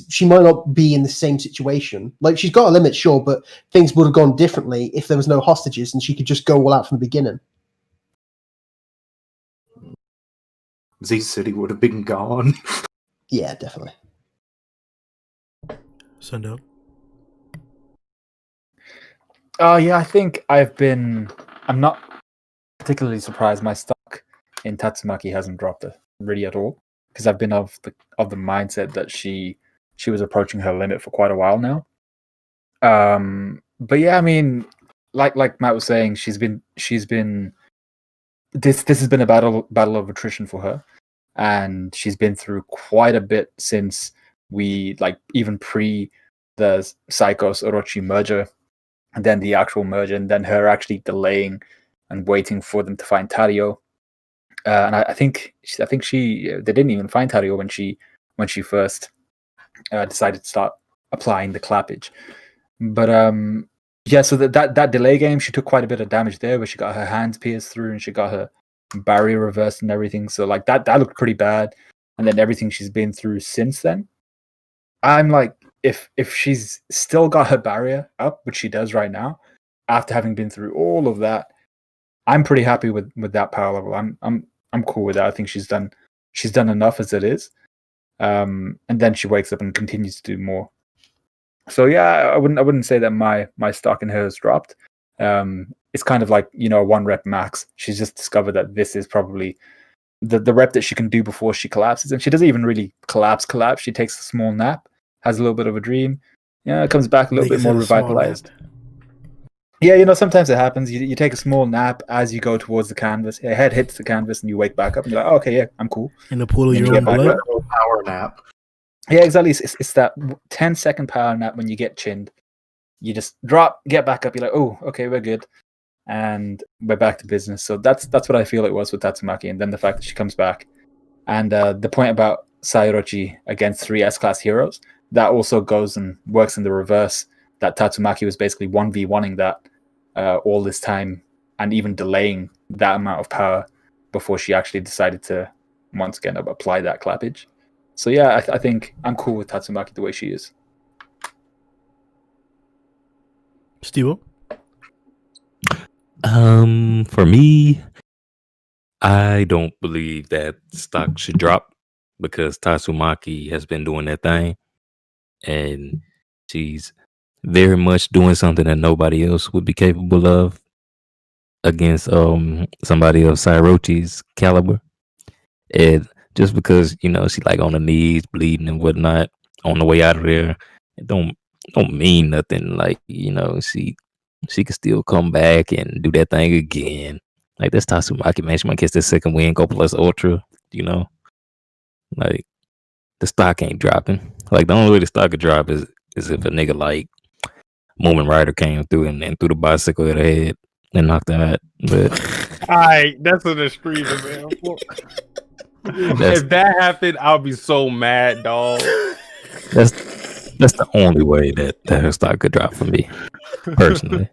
she might not be in the same situation. Like, she's got a limit, sure, but things would have gone differently if there was no hostages and she could just go all out from the beginning. Z City would have been gone. Yeah, definitely. Sundown. Yeah, I think I'm not particularly surprised my stock in Tatsumaki hasn't dropped really at all, because I've been of the mindset that she was approaching her limit for quite a while now. But yeah, I mean, like Matt was saying, she's been this has been a battle of attrition for her, and she's been through quite a bit since we even pre the Psychos Orochi merger, and then the actual merger, and then her actually delaying and waiting for them to find Tario. And I think they didn't even find Tario when she first decided to start applying the clappage. But yeah, so that delay game, she took quite a bit of damage there, where she got her hands pierced through and she got her barrier reversed and everything. So like that looked pretty bad. And then everything she's been through since then, I'm like, if she's still got her barrier up, which she does right now, after having been through all of that, I'm pretty happy with that power level. I'm cool with that. I think she's done enough as it is. And then she wakes up and continues to do more. So yeah, I wouldn't say that my stock in her has dropped. It's kind of like, you know, 1 rep max. She's just discovered that this is probably the rep that she can do before she collapses, and she doesn't even really collapse. She takes a small nap, has a little bit of a dream, comes back a little bit more revitalized. Yeah, you know, sometimes it happens. You take a small nap as you go towards the canvas. Your head hits the canvas and you wake back up and you're like, oh, okay, yeah, I'm cool. In the pool of your own blood. Power nap. Yeah, exactly. It's that 10-second power nap when you get chinned. You just drop, get back up. You're like, oh, okay, we're good, and we're back to business. So that's what I feel it was with Tatsumaki, and then the fact that she comes back, and the point about Sairochi against 3 S-class heroes, that also goes and works in the reverse. That Tatsumaki was basically 1v1ing that all this time, and even delaying that amount of power before she actually decided to once again apply that clappage. So yeah, I think I'm cool with Tatsumaki the way she is. Steve? For me, I don't believe that stock should drop, because Tatsumaki has been doing that thing, and she's very much doing something that nobody else would be capable of against somebody of Sairochi's caliber. And just because, you know, she like on the knees bleeding and whatnot on the way out of there, it don't mean nothing. Like, you know, she could still come back and do that thing again. Like, that's Tatsumaki, man. She might catch the second win, go plus ultra, you know. Like, the stock ain't dropping. Like, the only way the stock could drop is if a nigga like Moment Rider came through and threw the bicycle at her head and knocked her out. But Alright, that's an extreme, man. If that happened, I'll be so mad, dog. That's the only way that her stock could drop for me, personally.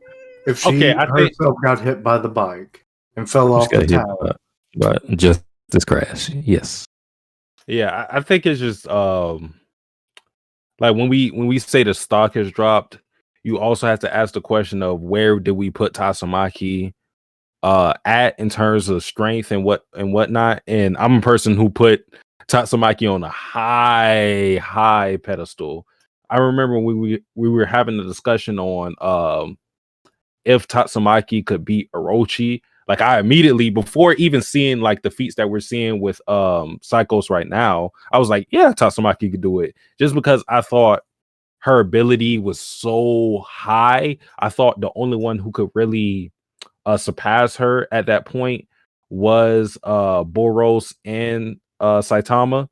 If she herself got hit by the bike and fell off the tower. But just this crash, yes. Yeah, I think it's just like when we say the stock has dropped, you also have to ask the question of where did we put Tatsumaki at in terms of strength and whatnot. And I'm a person who put Tatsumaki on a high pedestal. I remember when we were having a discussion on if Tatsumaki could beat Orochi. Like, I immediately, before even seeing like the feats that we're seeing with Psychos right now, I was like, yeah, Tatsumaki could do it, just because I thought her ability was so high. I thought the only one who could really surpass her at that point was Boros and Saitama.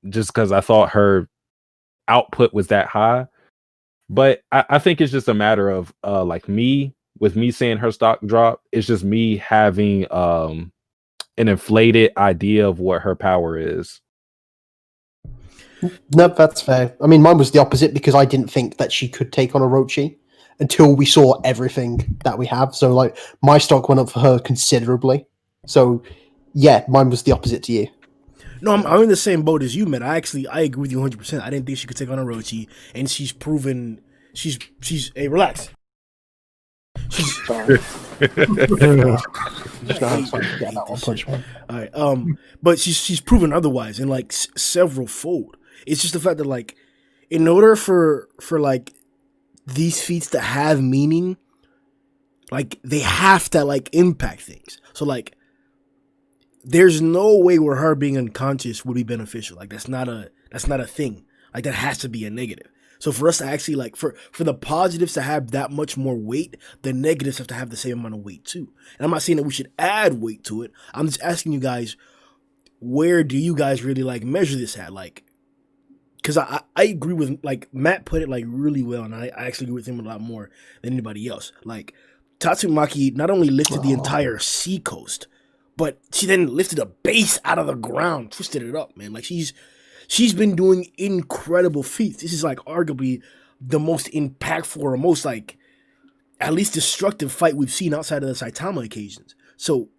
Just because I thought her output was that high. But I think it's just a matter of like me seeing her stock drop. It's just me having an inflated idea of what her power is. Nope, that's fair. I mean, mine was the opposite because I didn't think that she could take on Orochi until we saw everything that we have. So, like, my stock went up for her considerably. So, yeah, mine was the opposite to you. No, I'm in the same boat as you, man. I agree with you 100%. I didn't think she could take on Orochi, and she's proven she's. Hey, relax. She's. All right. But she's proven otherwise in like several fold. It's just the fact that like, in order for like these feats to have meaning, like they have to like impact things. So like, there's no way where her being unconscious would be beneficial. Like that's not a thing. Like that has to be a negative. So for us to actually like for the positives to have that much more weight, the negatives have to have the same amount of weight too. And I'm not saying that we should add weight to it. I'm just asking you guys, where do you guys really like measure this at? Like, because I agree with like Matt put it like really well, and I actually agree with him a lot more than anybody else. Like Tatsumaki not only lifted the entire sea coast, but she then lifted a base out of the ground, twisted it up, man. Like she's been doing incredible feats. This is like arguably the most impactful or most like at least destructive fight we've seen outside of the Saitama occasions. So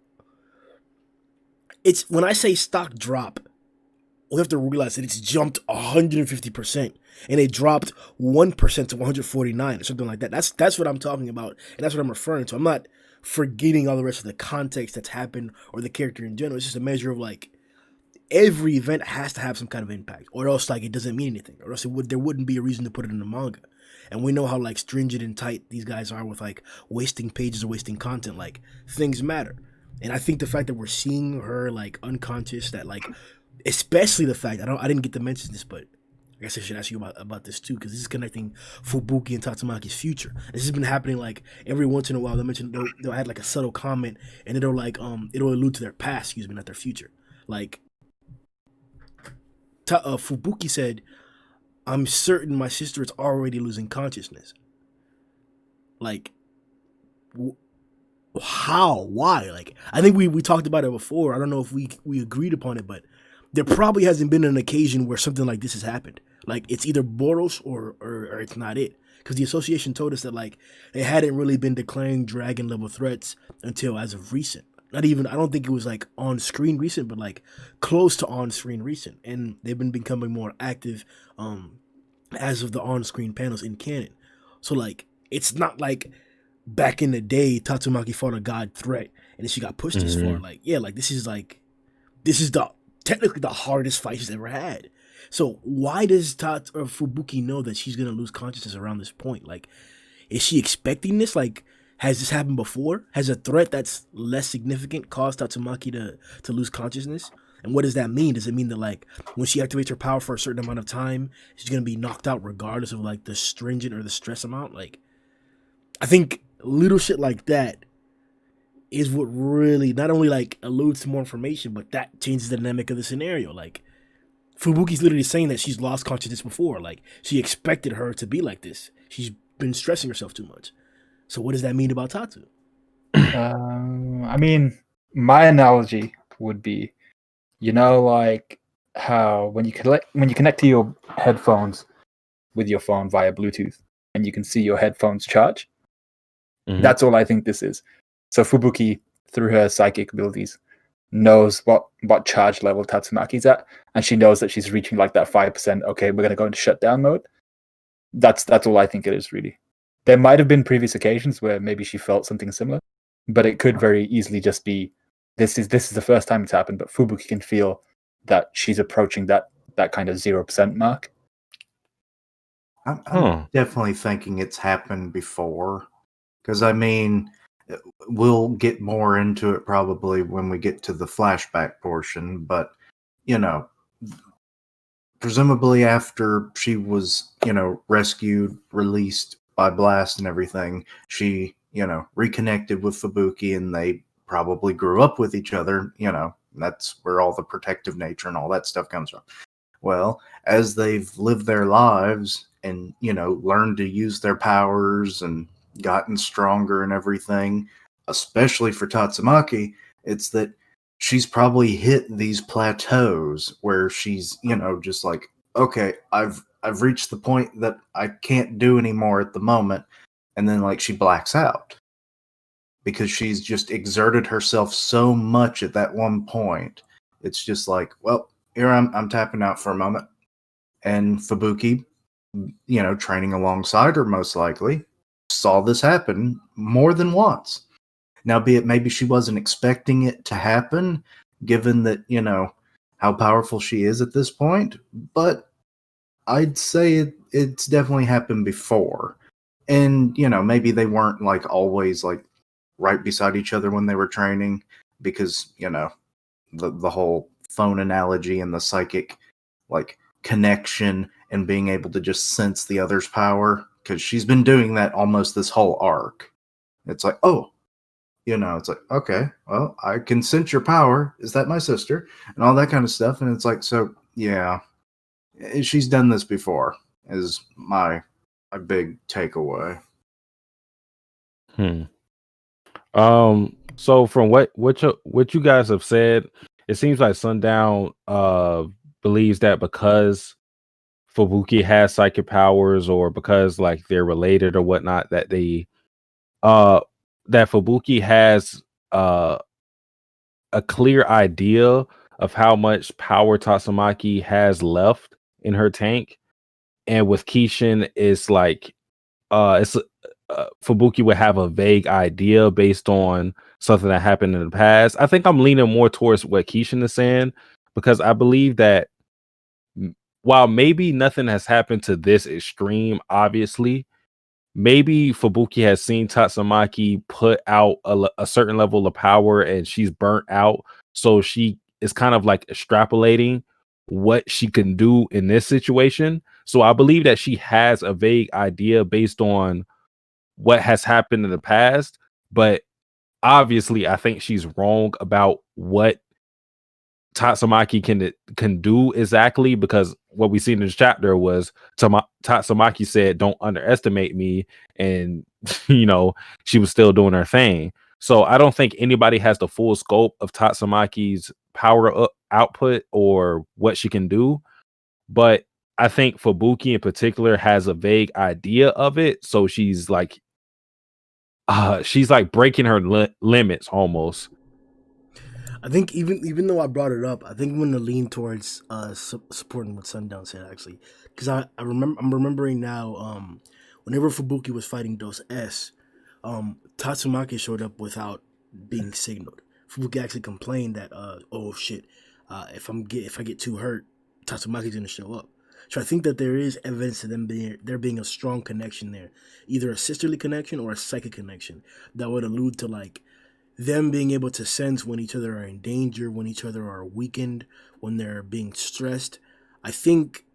it's when I say stock drop, we have to realize that it's jumped 150% and it dropped 1% to 149 or something like that. That's what I'm talking about, and that's what I'm referring to. I'm not forgetting all the rest of the context that's happened or the character in general. It's just a measure of like every event has to have some kind of impact, or else like it doesn't mean anything, or else there wouldn't be a reason to put it in the manga. And we know how like stringent and tight these guys are with like wasting pages or wasting content. Like things matter, and I think the fact that we're seeing her like unconscious, that like especially the fact I didn't get to mention this, but I guess I should ask you about this too, because this is connecting Fubuki and Tatsumaki's future. This has been happening like every once in a while. They'll add like a subtle comment, and it'll allude to their past, not their future. Like Fubuki said, "I'm certain my sister is already losing consciousness." Like, how? Why? Like, I think we talked about it before. I don't know if we agreed upon it, but there probably hasn't been an occasion where something like this has happened. Like, it's either Boros or it's not it. Because the association told us that, like, they hadn't really been declaring dragon level threats until as of recent. Not even, I don't think it was, like, on-screen recent, but, like, close to on-screen recent. And they've been becoming more active as of the on-screen panels in canon. So, like, it's not like back in the day, Tatsumaki fought a god threat and then she got pushed this far. Like, yeah, like, this is technically the hardest fight she's ever had. So why does Fubuki know that she's gonna lose consciousness around this point? Like, is she expecting this? Like, has this happened before? Has a threat that's less significant caused Tatsumaki to lose consciousness? And what does that mean? Does it mean that like when she activates her power for a certain amount of time, she's gonna be knocked out regardless of like the stringent or the stress amount? Like, I think little shit like that is what really not only like alludes to more information, but that changes the dynamic of the scenario. Like, Fubuki's literally saying that she's lost consciousness before. Like, she expected her to be like this. She's been stressing herself too much. So what does that mean about Tatu? I mean, my analogy would be, like how when you connect to your headphones with your phone via Bluetooth, and you can see your headphones charge. That's all I think this is. So Fubuki, through her psychic abilities, knows what charge level Tatsumaki's at, and she knows that she's reaching like that 5%. Okay, we're gonna go into shutdown mode. That's all I think it is, really. There might have been previous occasions where maybe she felt something similar, but it could very easily just be this is the first time it's happened. But Fubuki can feel that she's approaching that kind of 0% mark. I'm definitely thinking it's happened before, because I mean, we'll get more into it probably when we get to the flashback portion, but presumably after she was, rescued, released by Blast and everything, she, reconnected with Fubuki, and they probably grew up with each other. That's where all the protective nature and all that stuff comes from. Well, as they've lived their lives and, learned to use their powers and gotten stronger and everything, especially for Tatsumaki, it's that she's probably hit these plateaus where she's, just like, okay, I've reached the point that I can't do anymore at the moment. And then like she blacks out because she's just exerted herself so much at that one point. It's just like, well, here I'm tapping out for a moment. And Fubuki, training alongside her most likely, saw this happen more than once. Now, be it maybe she wasn't expecting it to happen, given that, how powerful she is at this point, but I'd say it's definitely happened before. And, maybe they weren't like always like right beside each other when they were training because, the whole phone analogy and the psychic like connection and being able to just sense the other's power, because she's been doing that almost this whole arc. It's like, oh, it's like, okay, well, I can sense your power. Is that my sister? And all that kind of stuff. And it's like, so yeah, she's done this before is my big takeaway. So from what you guys have said, it seems like Sundown believes that because Fubuki has psychic powers, or because like they're related or whatnot, that they that Fubuki has a clear idea of how much power Tatsumaki has left in her tank, and with Kishin, it's like Fubuki would have a vague idea based on something that happened in the past. I think I'm leaning more towards what Kishin is saying, because I believe that while maybe nothing has happened to this extreme, obviously, maybe Fubuki has seen Tatsumaki put out a certain level of power and she's burnt out. So she is kind of like extrapolating what she can do in this situation. So I believe that she has a vague idea based on what has happened in the past. But obviously, I think she's wrong about what Tatsumaki can do exactly, because what we seen in this chapter was Tatsumaki said, "Don't underestimate me," and she was still doing her thing. So I don't think anybody has the full scope of Tatsumaki's power output or what she can do, but I think Fubuki in particular has a vague idea of it. So she's like breaking her limits almost. I think even though I brought it up, I think I'm gonna lean towards supporting what Sundown said, actually, because I'm remembering now. Whenever Fubuki was fighting Dos S, Tatsumaki showed up without being signaled. Fubuki actually complained that oh shit, if I get too hurt, Tatsumaki's gonna show up. So I think that there is evidence of there being a strong connection there, either a sisterly connection or a psychic connection that would allude to like them being able to sense when each other are in danger, when each other are weakened, when they're being stressed. I think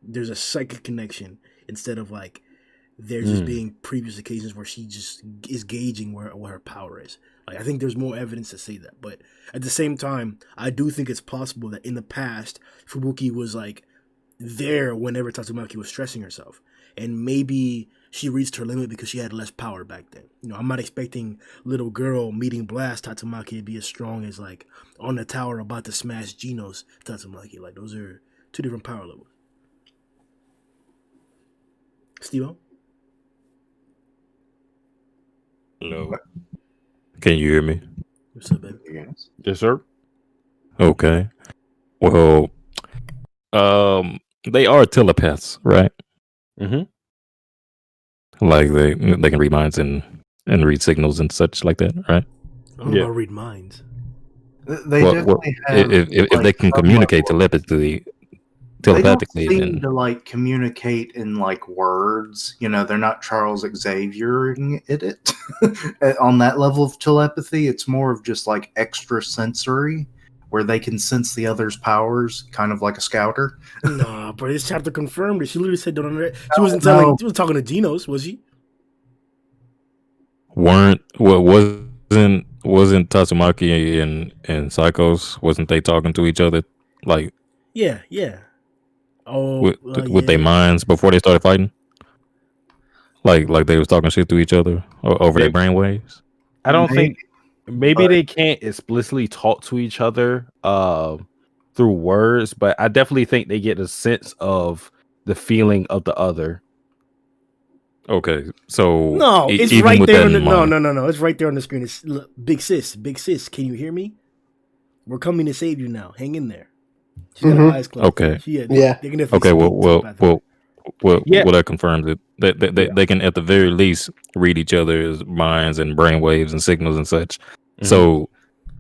there's a psychic connection instead of like there just being previous occasions where she just is gauging what her power is. Like I think there's more evidence to say that. But at the same time, I do think it's possible that in the past, Fubuki was like there whenever Tatsumaki was stressing herself. And maybe she reached her limit because she had less power back then. I'm not expecting little girl meeting Blast Tatsumaki to be as strong as like on the tower about to smash Geno's Tatsumaki. Like those are two different power levels. Steve-O? Hello. Can you hear me? What's up, baby? Yes, sir. Okay. Well, they are telepaths, right? Mm-hmm. Like they can read minds and read signals and such like that, right? I don't know about read minds. They definitely have. If they can communicate telepathically, they don't seem to like communicate in like words. They're not Charles Xaviering it on that level of telepathy. It's more of just like extrasensory. where they can sense the other's powers, kind of like a scouter. Nah, but this chapter confirmed it. She literally said, "Don't under." She wasn't telling. She was talking to Genos, was she? Wasn't Tatsumaki and Psychos, wasn't they talking to each other like Yeah. Oh, with their minds before they started fighting? Like they was talking shit to each other over their brainwaves? I don't think maybe they can't explicitly talk to each other through words, but I definitely think they get a sense of the feeling of the other. Okay, so no, it's even right with there. that No, it's right there on the screen. It's big sis. Can you hear me? We're coming to save you now. Hang in there. She's got her eyes closed. Okay. Yeah. They can okay. Well, that confirms it. They can at the very least read each other's minds and brainwaves and signals and such. Mm-hmm. So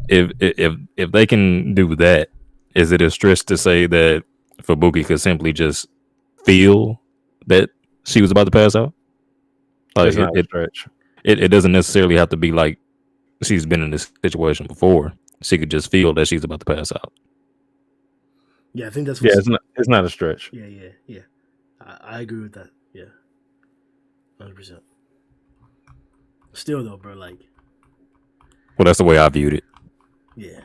if they can do that, is it a stretch to say that Fubuki could simply just feel that she was about to pass out? Like it's not a stretch. It doesn't necessarily have to be like she's been in this situation before. She could just feel that she's about to pass out. Yeah, I think that's. It's not a stretch. Yeah. I agree with that. Yeah, 100%. Still though, bro, like. Well, that's the way I viewed it. Yeah.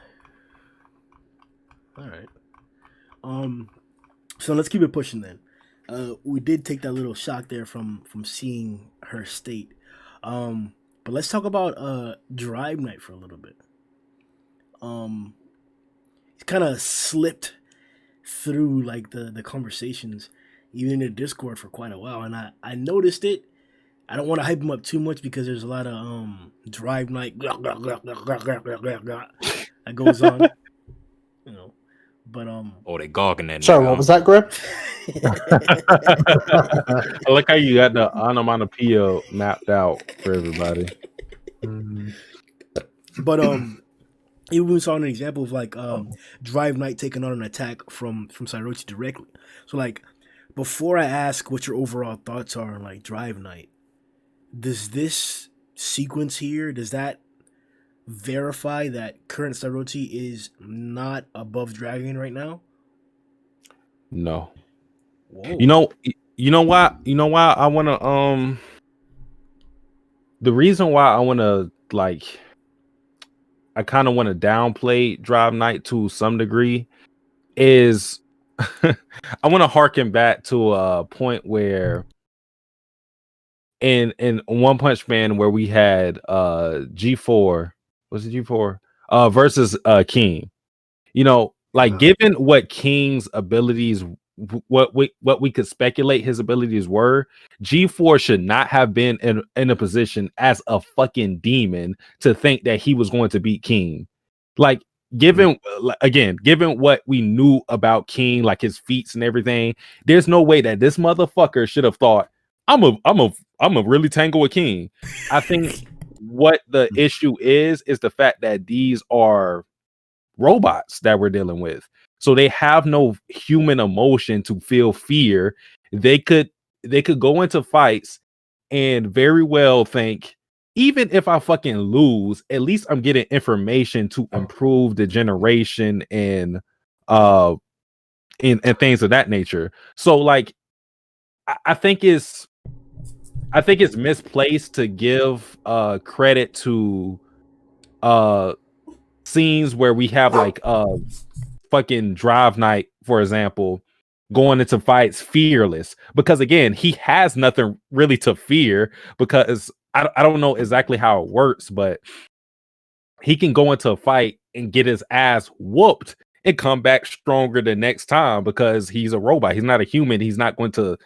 All right. So let's keep it pushing then. We did take that little shock there from seeing her state. But let's talk about Drive Night for a little bit. It kind of slipped through like the conversations, even in the Discord for quite a while, and I noticed it. I don't want to hype him up too much because there's a lot of Drive Night that goes on, you know. But oh, they gogging that. Sorry, what was that, Grip? I like how you got the onomatopoeia mapped out for everybody. But even we saw an example of like Drive Night taking on an attack from Sairochi directly. So like, before I ask what your overall thoughts are on like Drive Night, does this sequence here, does that verify that current Sairochi is not above Dragon right now? No. Whoa. You know why I wanna the reason why I wanna like I kind of want to downplay Drive Night to some degree is I want to harken back to a point where in One Punch Man where we had G4, was it G4 versus King, you know, like given what King's abilities, what we could speculate his abilities were, G4 should not have been in a position as a fucking demon to think that he was going to beat King. Like given what we knew about King, like his feats and everything, there's no way that this motherfucker should have thought I'm a really tangle with King. I think what the issue is the fact that these are robots that we're dealing with. So they have no human emotion to feel fear. They could go into fights and very well think, even if I fucking lose, at least I'm getting information to improve the generation and things of that nature. So like I think it's misplaced to give credit to scenes where we have like fucking Drive Night, for example, going into fights fearless, because again, he has nothing really to fear, because I don't know exactly how it works, but he can go into a fight and get his ass whooped and come back stronger the next time because he's a robot. He's not a human. He's not going to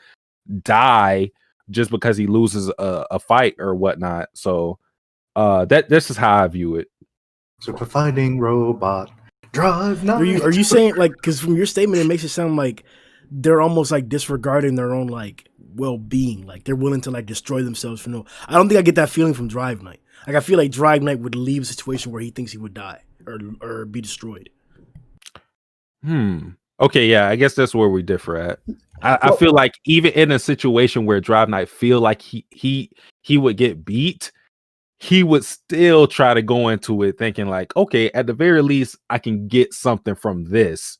die just because he loses a fight or whatnot. So this is how I view it. Super fighting robot. Drive Night. Are you saying, like, because from your statement it makes it sound like they're almost like disregarding their own like well-being, like they're willing to like destroy themselves for no. I don't think I get that feeling from Drive Night. Like I feel like Drive Night would leave a situation where he thinks he would die or be destroyed. Okay, yeah, I guess that's where we differ at. I feel like even in a situation where Drive Night feel like he would get beat, he would still try to go into it thinking like, okay, at the very least, I can get something from this.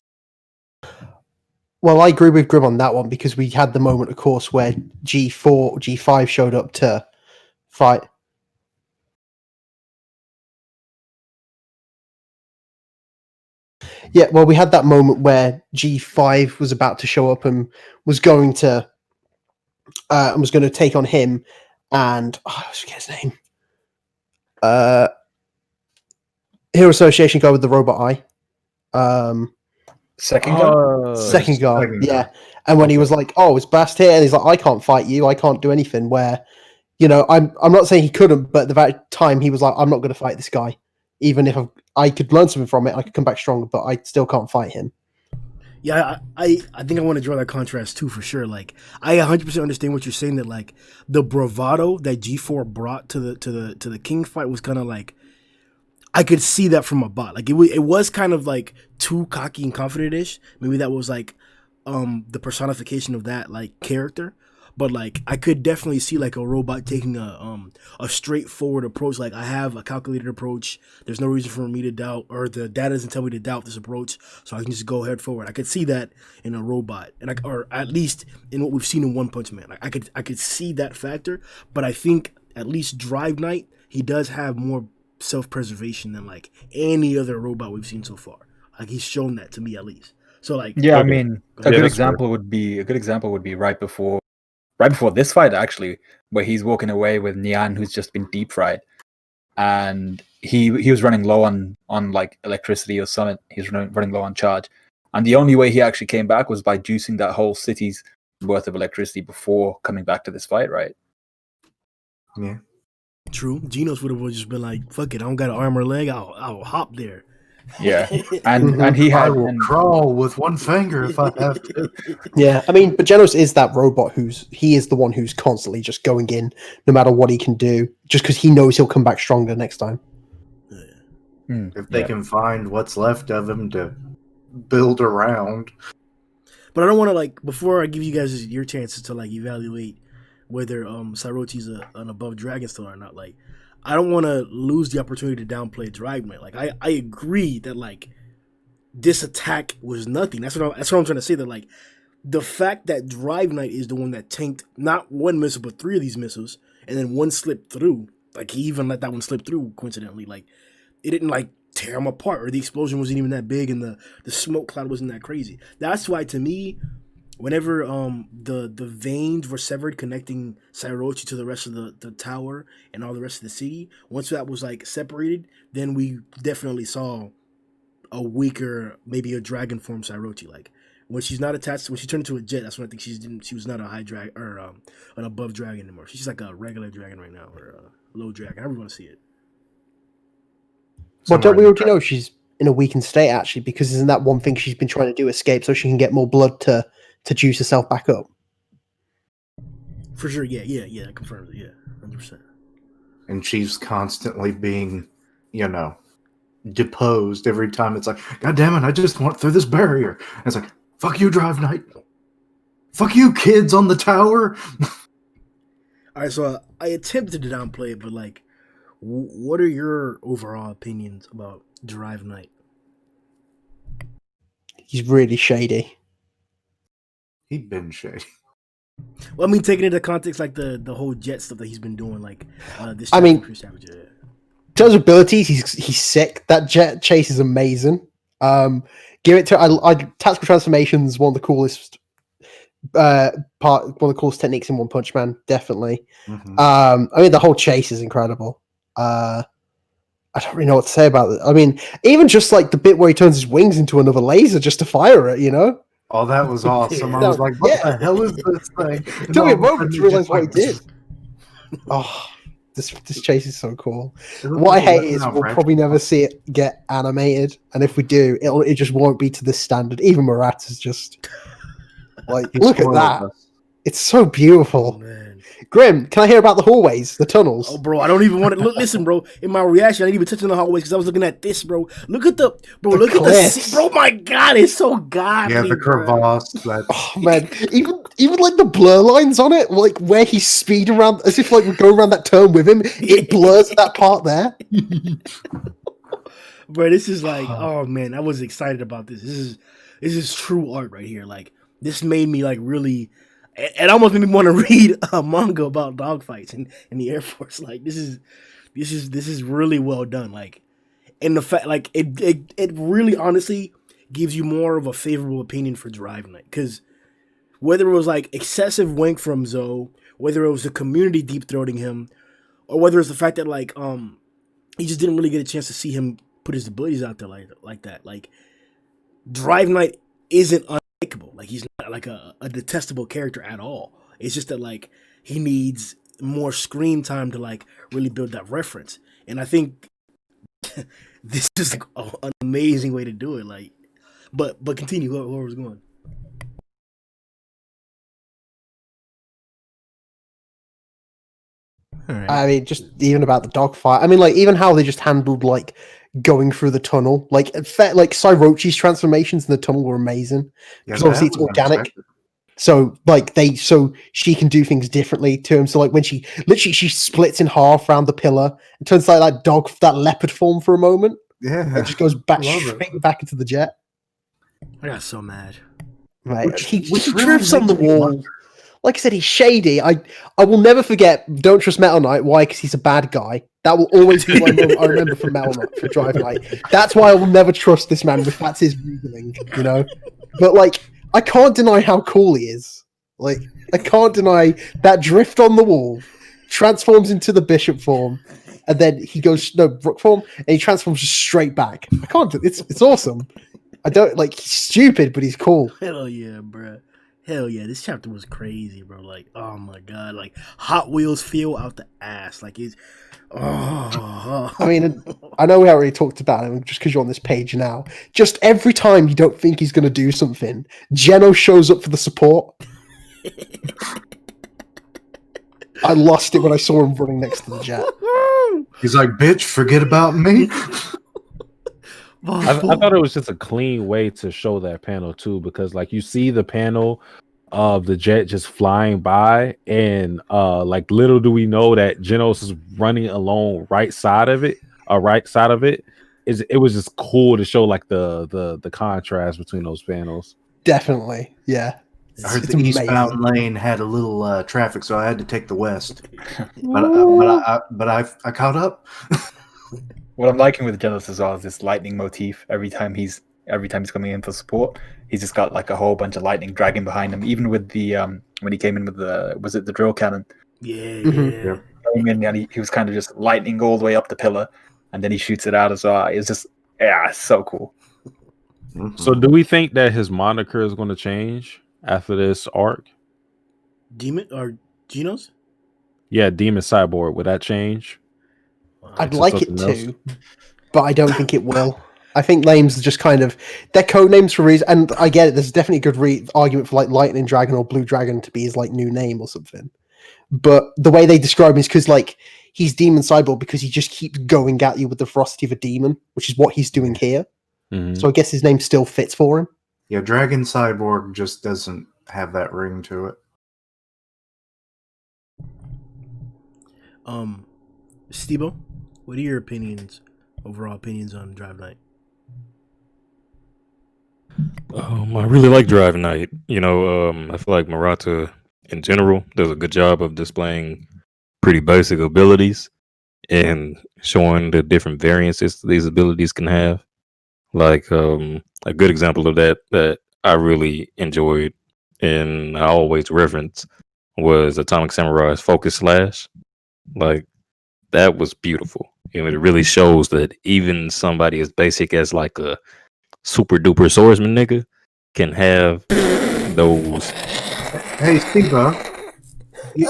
Well, I agree with Grimm on that one because we had the moment, of course, where G4, G5 showed up to fight. Yeah, well, we had that moment where G5 was about to show up and was going to take on him, and I forget his name. Hero Association guy with the robot eye. Second guy? Second guy, Second yeah. guy. And when he was like, "Oh, it's Bast here," and he's like, "I can't fight you. I can't do anything." Where, I'm not saying he couldn't, but at that time he was like, "I'm not going to fight this guy, even if I could learn something from it. I could come back stronger, but I still can't fight him." Yeah, I think I want to draw that contrast too, for sure. Like, I 100% understand what you're saying, that like the bravado that G4 brought to the King fight was kind of like, I could see that from a bot. Like, it was kind of like too cocky and confident-ish. Maybe that was like the personification of that like character. But like, I could definitely see like a robot taking a straightforward approach. Like, I have a calculated approach. There's no reason for me to doubt, or the data doesn't tell me to doubt this approach, so I can just go head forward. I could see that in a robot, or at least in what we've seen in One Punch Man. Like, I could see that factor. But I think at least Drive Knight, he does have more self-preservation than like any other robot we've seen so far. Like, he's shown that to me at least. So like, Yeah, I Okay. mean, Yeah, a good that's example would be right before this fight, actually, where he's walking away with Nian, who's just been deep fried, and he was running low on like electricity or something. He's running low on charge, and the only way he actually came back was by juicing that whole city's worth of electricity before coming back to this fight, right? Yeah. true. Genos would have just been like, "Fuck it, I don't got an arm or leg. I'll hop there." Yeah, and he I had will crawl with one finger if I have to. Yeah, I mean, but Genos is that robot he is the one who's constantly just going in, no matter what he can do, just because he knows he'll come back stronger next time. If they can find what's left of him to build around. But I don't want to, like, before I give you guys your chances to like evaluate whether Sairochi's an above dragon still or not, like, I don't want to lose the opportunity to downplay Drive Knight. Like, I agree that like this attack was nothing. That's what I'm trying to say. That like the fact that Drive Knight is the one that tanked not one missile but three of these missiles, and then one slipped through. Like, he even let that one slip through coincidentally. Like, it didn't like tear him apart, or the explosion wasn't even that big, and the smoke cloud wasn't that crazy. That's why, to me, whenever the veins were severed connecting Sairochi to the rest of the tower and all the rest of the city, once that was like separated, then we definitely saw a weaker, maybe a dragon form Sairochi. Like, when she's not attached, when she turned into a jet, that's when I think she was not a high drag or an above dragon anymore. She's like a regular dragon right now, or a low dragon. However you want to see it. Well, don't we already know she's in a weakened state, actually, because isn't that one thing she's been trying to do, escape, so she can get more blood to juice herself back up? For sure, yeah, that confirms it, yeah, 100%. And she's constantly being, deposed every time. It's like, God damn it, I just want through this barrier. And it's like, fuck you, Drive Knight. Fuck you, kids on the tower. All right, so I attempted to downplay it, but like, what are your overall opinions about Drive Knight? He's really shady. He'd been shady. Well, I mean, taking into context, like the whole jet stuff that he's been doing, like this. I mean, in terms of abilities, he's sick. That jet chase is amazing. Give it to tactical transformations. One of the coolest one of the coolest techniques in One Punch Man, definitely. Mm-hmm. I mean, the whole chase is incredible. I don't really know what to say about it. I mean, even just like the bit where he turns his wings into another laser just to fire it, Oh, that was awesome. I was like, what the hell is this thing? It took me a moment to realize what he did. Oh, this chase is so cool. What I hate is we'll probably never see it get animated, and if we do, it just won't be to this standard. Even Murat is just like, look at that. It's so beautiful. Man. Grimm, can I hear about the hallways, the tunnels? Oh, bro, I don't even want to look. Listen, bro. In my reaction, I didn't even touch on the hallways because I was looking at this, bro. Look at the cliffs. bro. My God, it's so godly. Yeah, the bro. crevasse. That Oh man, even like the blur lines on it, like where he's speeding around, as if like we go around that turn with him, it blurs that part there. Bro, this is like, oh man, I was excited about this. This is true art right here. Like, this made me like really. It almost made me want to read a manga about dogfights in the Air Force. Like, this is really well done. Like, and the fact, like, it really honestly gives you more of a favorable opinion for Drive Night, because whether it was like excessive wank from Zoe, whether it was the community deep throating him, or whether it's the fact that like he just didn't really get a chance to see him put his abilities out there like that. Like, Drive Night isn't unlikable. Like, he's not like a detestable character at all. It's just that like he needs more screen time to like really build that reference. And I think this is like an amazing way to do it. Like, but continue. Where was going? Right. I mean, just even about the dogfight. I mean, like even how they just handled like going through the tunnel. Like Sairochi's transformations in the tunnel were amazing because obviously it's organic. Unexpected. So like so she can do things differently to him. So like when she splits in half around the pillar and turns like that leopard form for a moment. Yeah, it just goes back straight back into the jet. I got so mad. Right, he drifts on the wall. Like I said, he's shady. I will never forget Don't Trust Metal Knight. Why? Because he's a bad guy. That will always be what I remember from Metal Knight, for Drive Night. That's why I will never trust this man if that's his reasoning, you know? But, like, I can't deny how cool he is. Like, I can't deny that drift on the wall, transforms into the bishop form, and then he goes, Brook form, and he transforms straight back. I can't do it. It's awesome. I don't, like, he's stupid, but he's cool. Hell yeah, bruh. Hell yeah, this chapter was crazy, bro. Like, oh my god, like Hot Wheels feel out the ass. Like, it's I mean, I know we already talked about it just because you're on this page now. Just every time you don't think he's going to do something, Geno shows up for the support. I lost it when I saw him running next to the jet. He's like, bitch, forget about me. I thought it was just a clean way to show that panel too, because like you see the panel of the jet just flying by, and like little do we know that Genos is running along right side of it. It was just cool to show like the contrast between those panels. Definitely, yeah. I heard the eastbound lane had a little traffic, so I had to take the west. but I caught up. What I'm liking with Genos as well is this lightning motif. Every time he's coming in for support, he's just got like a whole bunch of lightning dragging behind him. Even with the when he came in with the drill cannon? Yeah. Came in and he was kind of just lightning all the way up the pillar, and then he shoots it out as well. It's just it's so cool. Mm-hmm. So do we think that his moniker is going to change after this arc? Demon or Genos? Yeah, Demon Cyborg. Would that change? I'd like it to, but I don't think it will. I think names are just kind of they're code names for a reason, and I get it. There's definitely a good argument for like Lightning Dragon or Blue Dragon to be his like new name or something. But the way they describe him is because like he's Demon Cyborg because he just keeps going at you with the ferocity of a demon, which is what he's doing here. Mm-hmm. So I guess his name still fits for him. Yeah, Dragon Cyborg just doesn't have that ring to it. Steve-O, what are your overall opinions on Drive Night? I really like Drive Night. You know, I feel like Murata in general does a good job of displaying pretty basic abilities and showing the different variances these abilities can have. Like a good example of that I really enjoyed and I always reference was Atomic Samurai's Focus Slash. Like that was beautiful. And it really shows that even somebody as basic as like a super duper swordsman nigga can have those. Hey, Steve, you've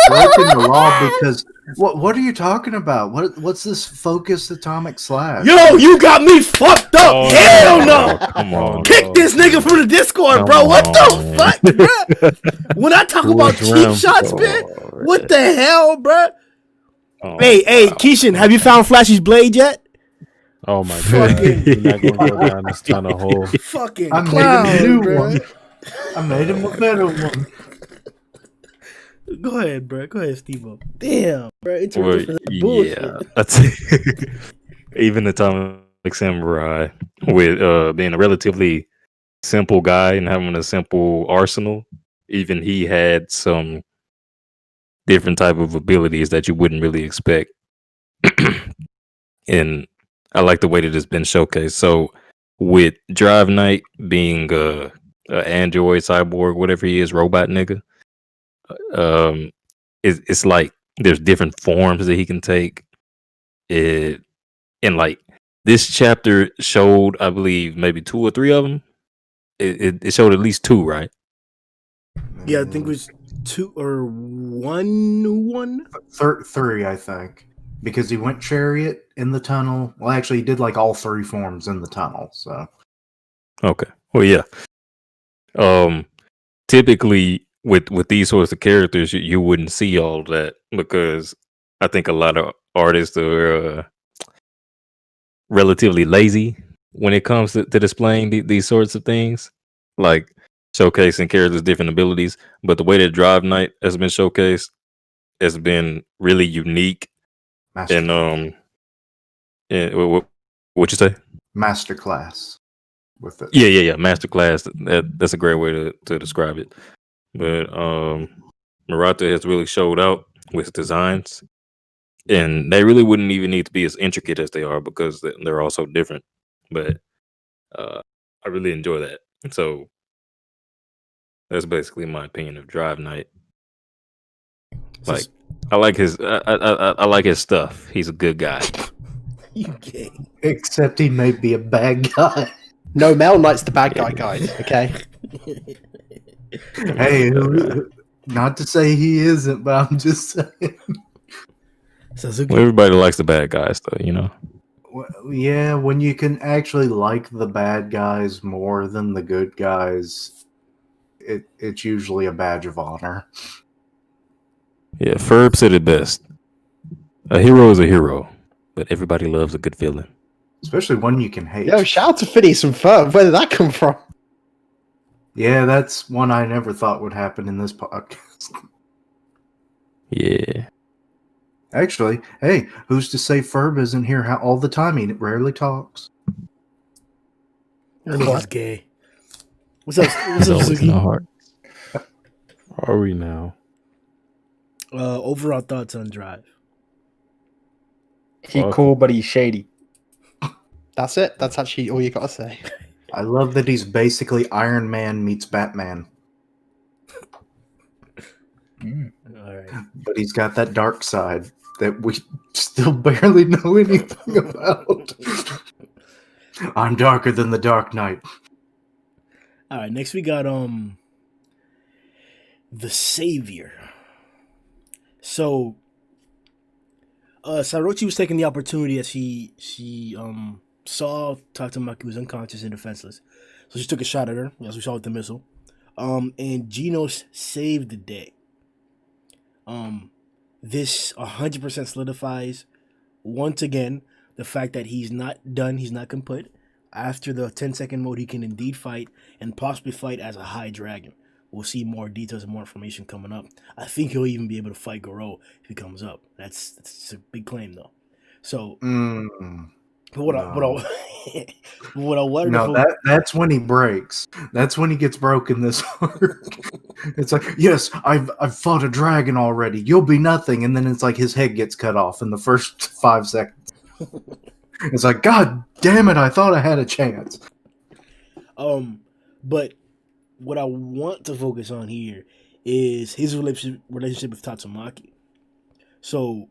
broken the law because What are you talking about? What's this focused atomic slash? Yo, you got me fucked up. Oh, Hell no. Come on. Kick this nigga from the Discord, Come bro. What the on. fuck, bro? When I talk Who about is cheap Grimm? shots, man, Oh, what the hell, bro? Oh, Hey, wow. Keishan, have you found Flashy's blade yet? Oh my Fucking- god. We're not gonna go down this tunnel hole. Fucking I made him a clown, new bro. one. I made him a better one. Go ahead, bro. Go ahead, Steve-O. Damn, bro. It's Well, bullshit. yeah. Even Atomic Samurai, with being a relatively simple guy and having a simple arsenal, even he had some different type of abilities that you wouldn't really expect. And I like the way that it's been showcased. So with Drive Knight being a android cyborg, whatever he is, robot nigga, it's like there's different forms that he can take. And like this chapter showed, I believe, maybe 2 or 3 of them. It showed at least 2, right? Yeah, I think it was 2 or 1. 3, I think, because he went chariot in the tunnel. Well, actually, he did like all 3 forms in the tunnel. So Okay. Well, yeah. Typically with these sorts of characters, you wouldn't see all that because I think a lot of artists are relatively lazy when it comes to displaying these sorts of things, like showcasing characters' different abilities. But the way that Drive Knight has been showcased has been really unique. master And what you say? masterclass with it. Yeah. Masterclass. That's a great way to describe it. But Murata has really showed out with designs, and they really wouldn't even need to be as intricate as they are because they're all so different. But I really enjoy that. So that's basically my opinion of Drive Knight. Like, I like his I like his stuff. He's a good guy. You gay. Except he may be a bad guy. No, Mel Knight's the bad guy, guys. Okay. Hey, not to say he isn't, but I'm just saying. Sasuke. Well, everybody likes the bad guys, though. You know. Well, yeah, when you can actually like the bad guys more than the good guys, it's usually a badge of honor. Yeah, Ferb said it best. A hero is a hero, but everybody loves a good villain. Especially one you can hate. Yo, shout out to Phineas and Ferb. Where did that come from? Yeah, that's one I never thought would happen in this podcast. Yeah. Actually, hey, who's to say Ferb isn't here all the time? He rarely talks. That nigga's gay. What's up, He's always in the Sasuke? heart. Are we now? Overall thoughts on Drive. He cool, but he's shady. That's it. That's actually all you gotta say. I love that he's basically Iron Man meets Batman. All right. But he's got that dark side that we still barely know anything about. I'm darker than the Dark Knight. All right. Next we got the Savior. So Sairochi was taking the opportunity as she saw Tatsumaki was unconscious and defenseless. So she took a shot at her, as we saw with the missile. And Genos saved the day. This 100% solidifies once again the fact that he's not done, he's not kaput. After the 10-second mode, he can indeed fight and possibly fight as a high dragon. We'll see more details and more information coming up. I think he'll even be able to fight Garou if he comes up. That's a big claim though. So what I No, that's when he breaks. That's when he gets broken this hard. It's like, yes, I've fought a dragon already. You'll be nothing, and then it's like his head gets cut off in the first 5 seconds. It's like, God damn it! I thought I had a chance. But what I want to focus on here is his relationship with Tatsumaki. So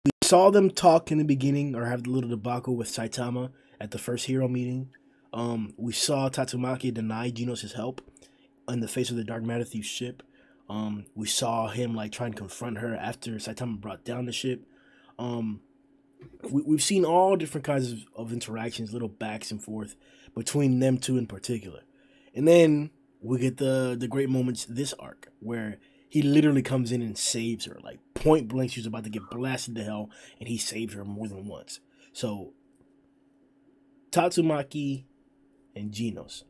we saw them talk in the beginning, or have the little debacle with Saitama at the first hero meeting. We saw Tatsumaki deny Genos his help in the face of the Dark Matter Thief's ship. We saw him like trying to confront her after Saitama brought down the ship. We've seen all different kinds of interactions, little backs and forth between them two in particular. And then we get the great moments this arc where he literally comes in and saves her. Like point blank, she was about to get blasted to hell, and he saved her more than once. So Tatsumaki and Genos.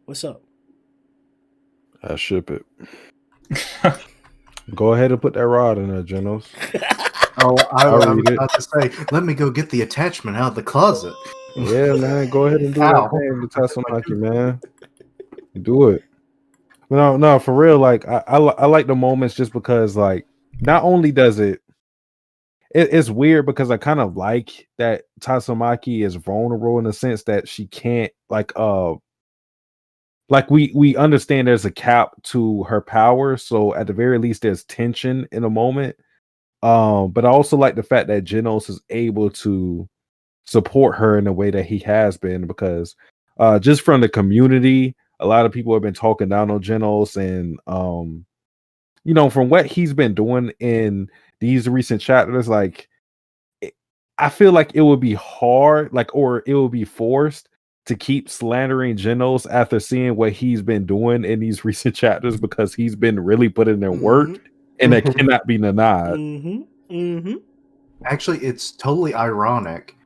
What's up? I ship it. Go ahead and put that rod in there, Genos. Oh, I was read it. about to say, let me go get the attachment out of the closet. Yeah, man. Go ahead and do that thing to Tatsumaki, man. Do it. No, for real. Like I like the moments just because, like, not only does it's weird because I kind of like that Tatsumaki is vulnerable in the sense that she can't like we understand there's a cap to her power, so at the very least there's tension in a moment. But I also like the fact that Genos is able to support her in the way that he has been, because just from the community, a lot of people have been talking down on Genos, and from what he's been doing in these recent chapters, like I feel like it would be hard, or it would be forced to keep slandering Genos after seeing what he's been doing in these recent chapters, because he's been really putting in work, and that cannot be denied. Actually, it's totally ironic.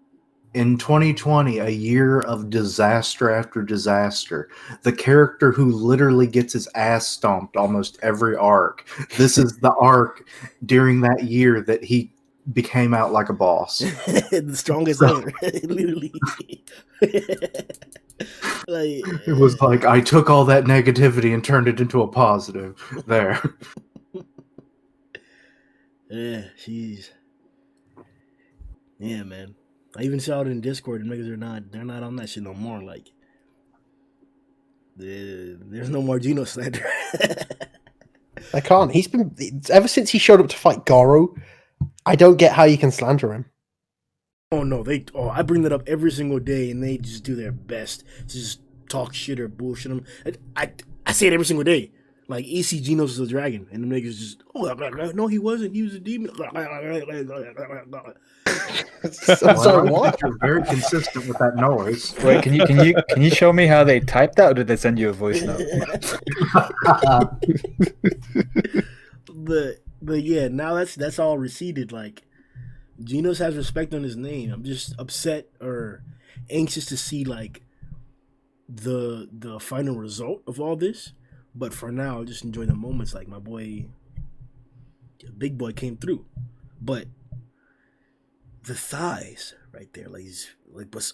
In 2020, a year of disaster after disaster, the character who literally gets his ass stomped almost every arc, this is the arc during that year that he became out like a boss. The strongest ever. Literally. It was like, I took all that negativity and turned it into a positive. There. Yeah, jeez. Yeah, man. I even saw it in Discord, and niggas they're not on that shit no more. Like, there's no more Genos slander. I can't. He's been ever since he showed up to fight Garou. I don't get how you can slander him. Oh no, I bring that up every single day, and they just do their best to just talk shit or bullshit him. I say it every single day. Like, EC Genos is a dragon, and the niggas just, no, he wasn't. He was a demon. I'm sorry, what? You're very consistent with that noise. Wait, can you show me how they typed that, or did they send you a voice note? But yeah, now that's all receded. Like, Genos has respect on his name. I'm just upset or anxious to see like the final result of all this. But for now, just enjoy the moments. Like, my boy, big boy, came through. But the thighs right there, like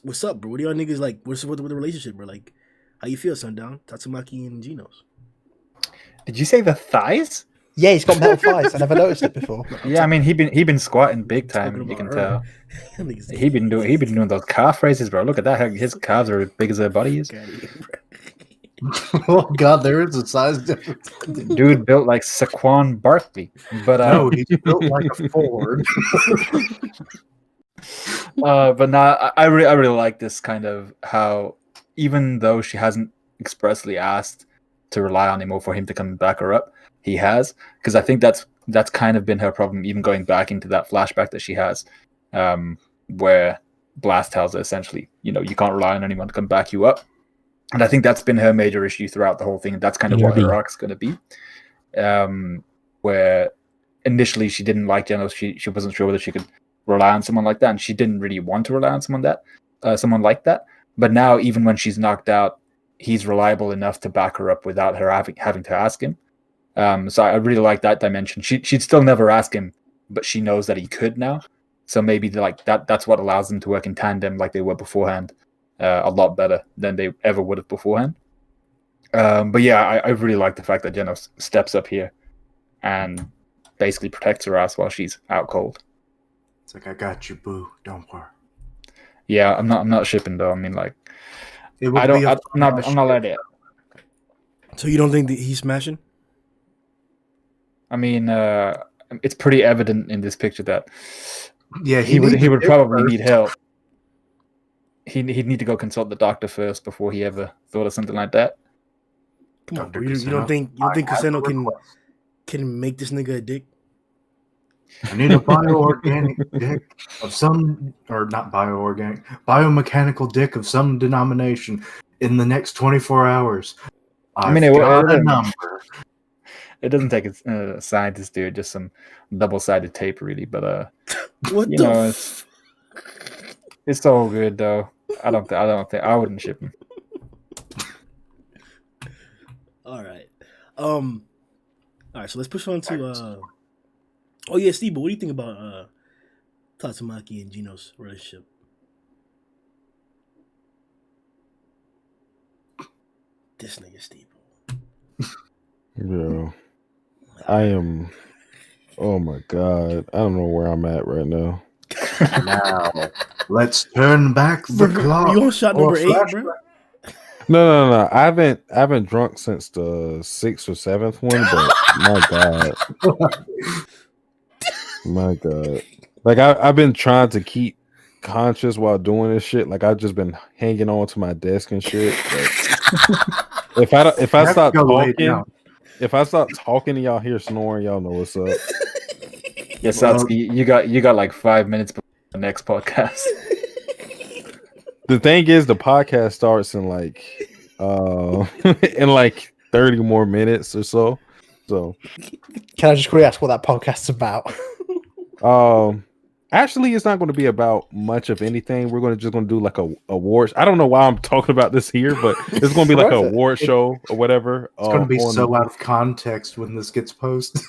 what's up, bro? What do y'all niggas like? What's with the relationship, bro? Like, how you feel, Sundown, Tatsumaki and Genos? Did you say the thighs? Yeah, he's got metal thighs. I never noticed it before. Yeah, I mean he been squatting big time. You can tell. He been doing those calf raises, bro. Look at that. His calves are as big as their body is. Oh God, there is a size difference. Dude built like Saquon Barkley, but no, he's built like a Ford. But nah, I really like this kind of how, even though she hasn't expressly asked to rely on him or for him to come back her up, he has, because I think that's kind of been her problem, even going back into that flashback that she has, where Blast tells her essentially, you can't rely on anyone to come back you up. And I think that's been her major issue throughout the whole thing. And that's kind of what her arc's going to be. Where initially she didn't like Genos. She wasn't sure whether she could rely on someone like that. And she didn't really want to rely on someone like that. But now, even when she's knocked out, he's reliable enough to back her up without her having to ask him. So I really like that dimension. She'd still never ask him, but she knows that he could now. So maybe that's what allows them to work in tandem like they were beforehand. A lot better than they ever would have beforehand. But yeah, I really like the fact that Genos steps up here and basically protects her ass while she's out cold. It's like, I got you, boo. Don't worry. Yeah, I'm not shipping though. I mean, like, I'm not letting it. So you don't think that he's smashing? I mean, it's pretty evident in this picture that yeah, he would probably need help. He'd need to go consult the doctor first before he ever thought of something like that. Come on, Dr. bro. You Kuseno, don't think I have a Kuseno request. can make this nigga a dick? I need a bioorganic dick of some, or not bioorganic, biomechanical dick of some denomination in the next 24 hours. I mean, I've got a number. it doesn't take a scientist, dude. Just some double-sided tape, really. But What you the? know, it's all good though. I don't think I wouldn't ship him. All right. All right. So let's push on to. Oh yeah, Steve. But what do you think about Tatsumaki and Gino's relationship? This nigga Steve. Bro, I am. Oh my god, I don't know where I'm at right now. Now, let's turn back the clock. You on shot number 8, bro? No. I haven't drunk since the 6th or 7th one, but my god, like I've been trying to keep conscious while doing this shit. Like I've just been hanging on to my desk and shit. But if I stop talking, and y'all hear snoring, y'all know what's up. Yeah, Satsuki, you got like 5 minutes before the next podcast. The thing is, the podcast starts in like in like 30 more minutes or so. So Can I just quickly ask what that podcast's about? actually it's not going to be about much of anything. We're just going to do like a awards. I don't know why I'm talking about this here, but it's going to be like an award show or whatever. It's going to be so out of context when this gets posted.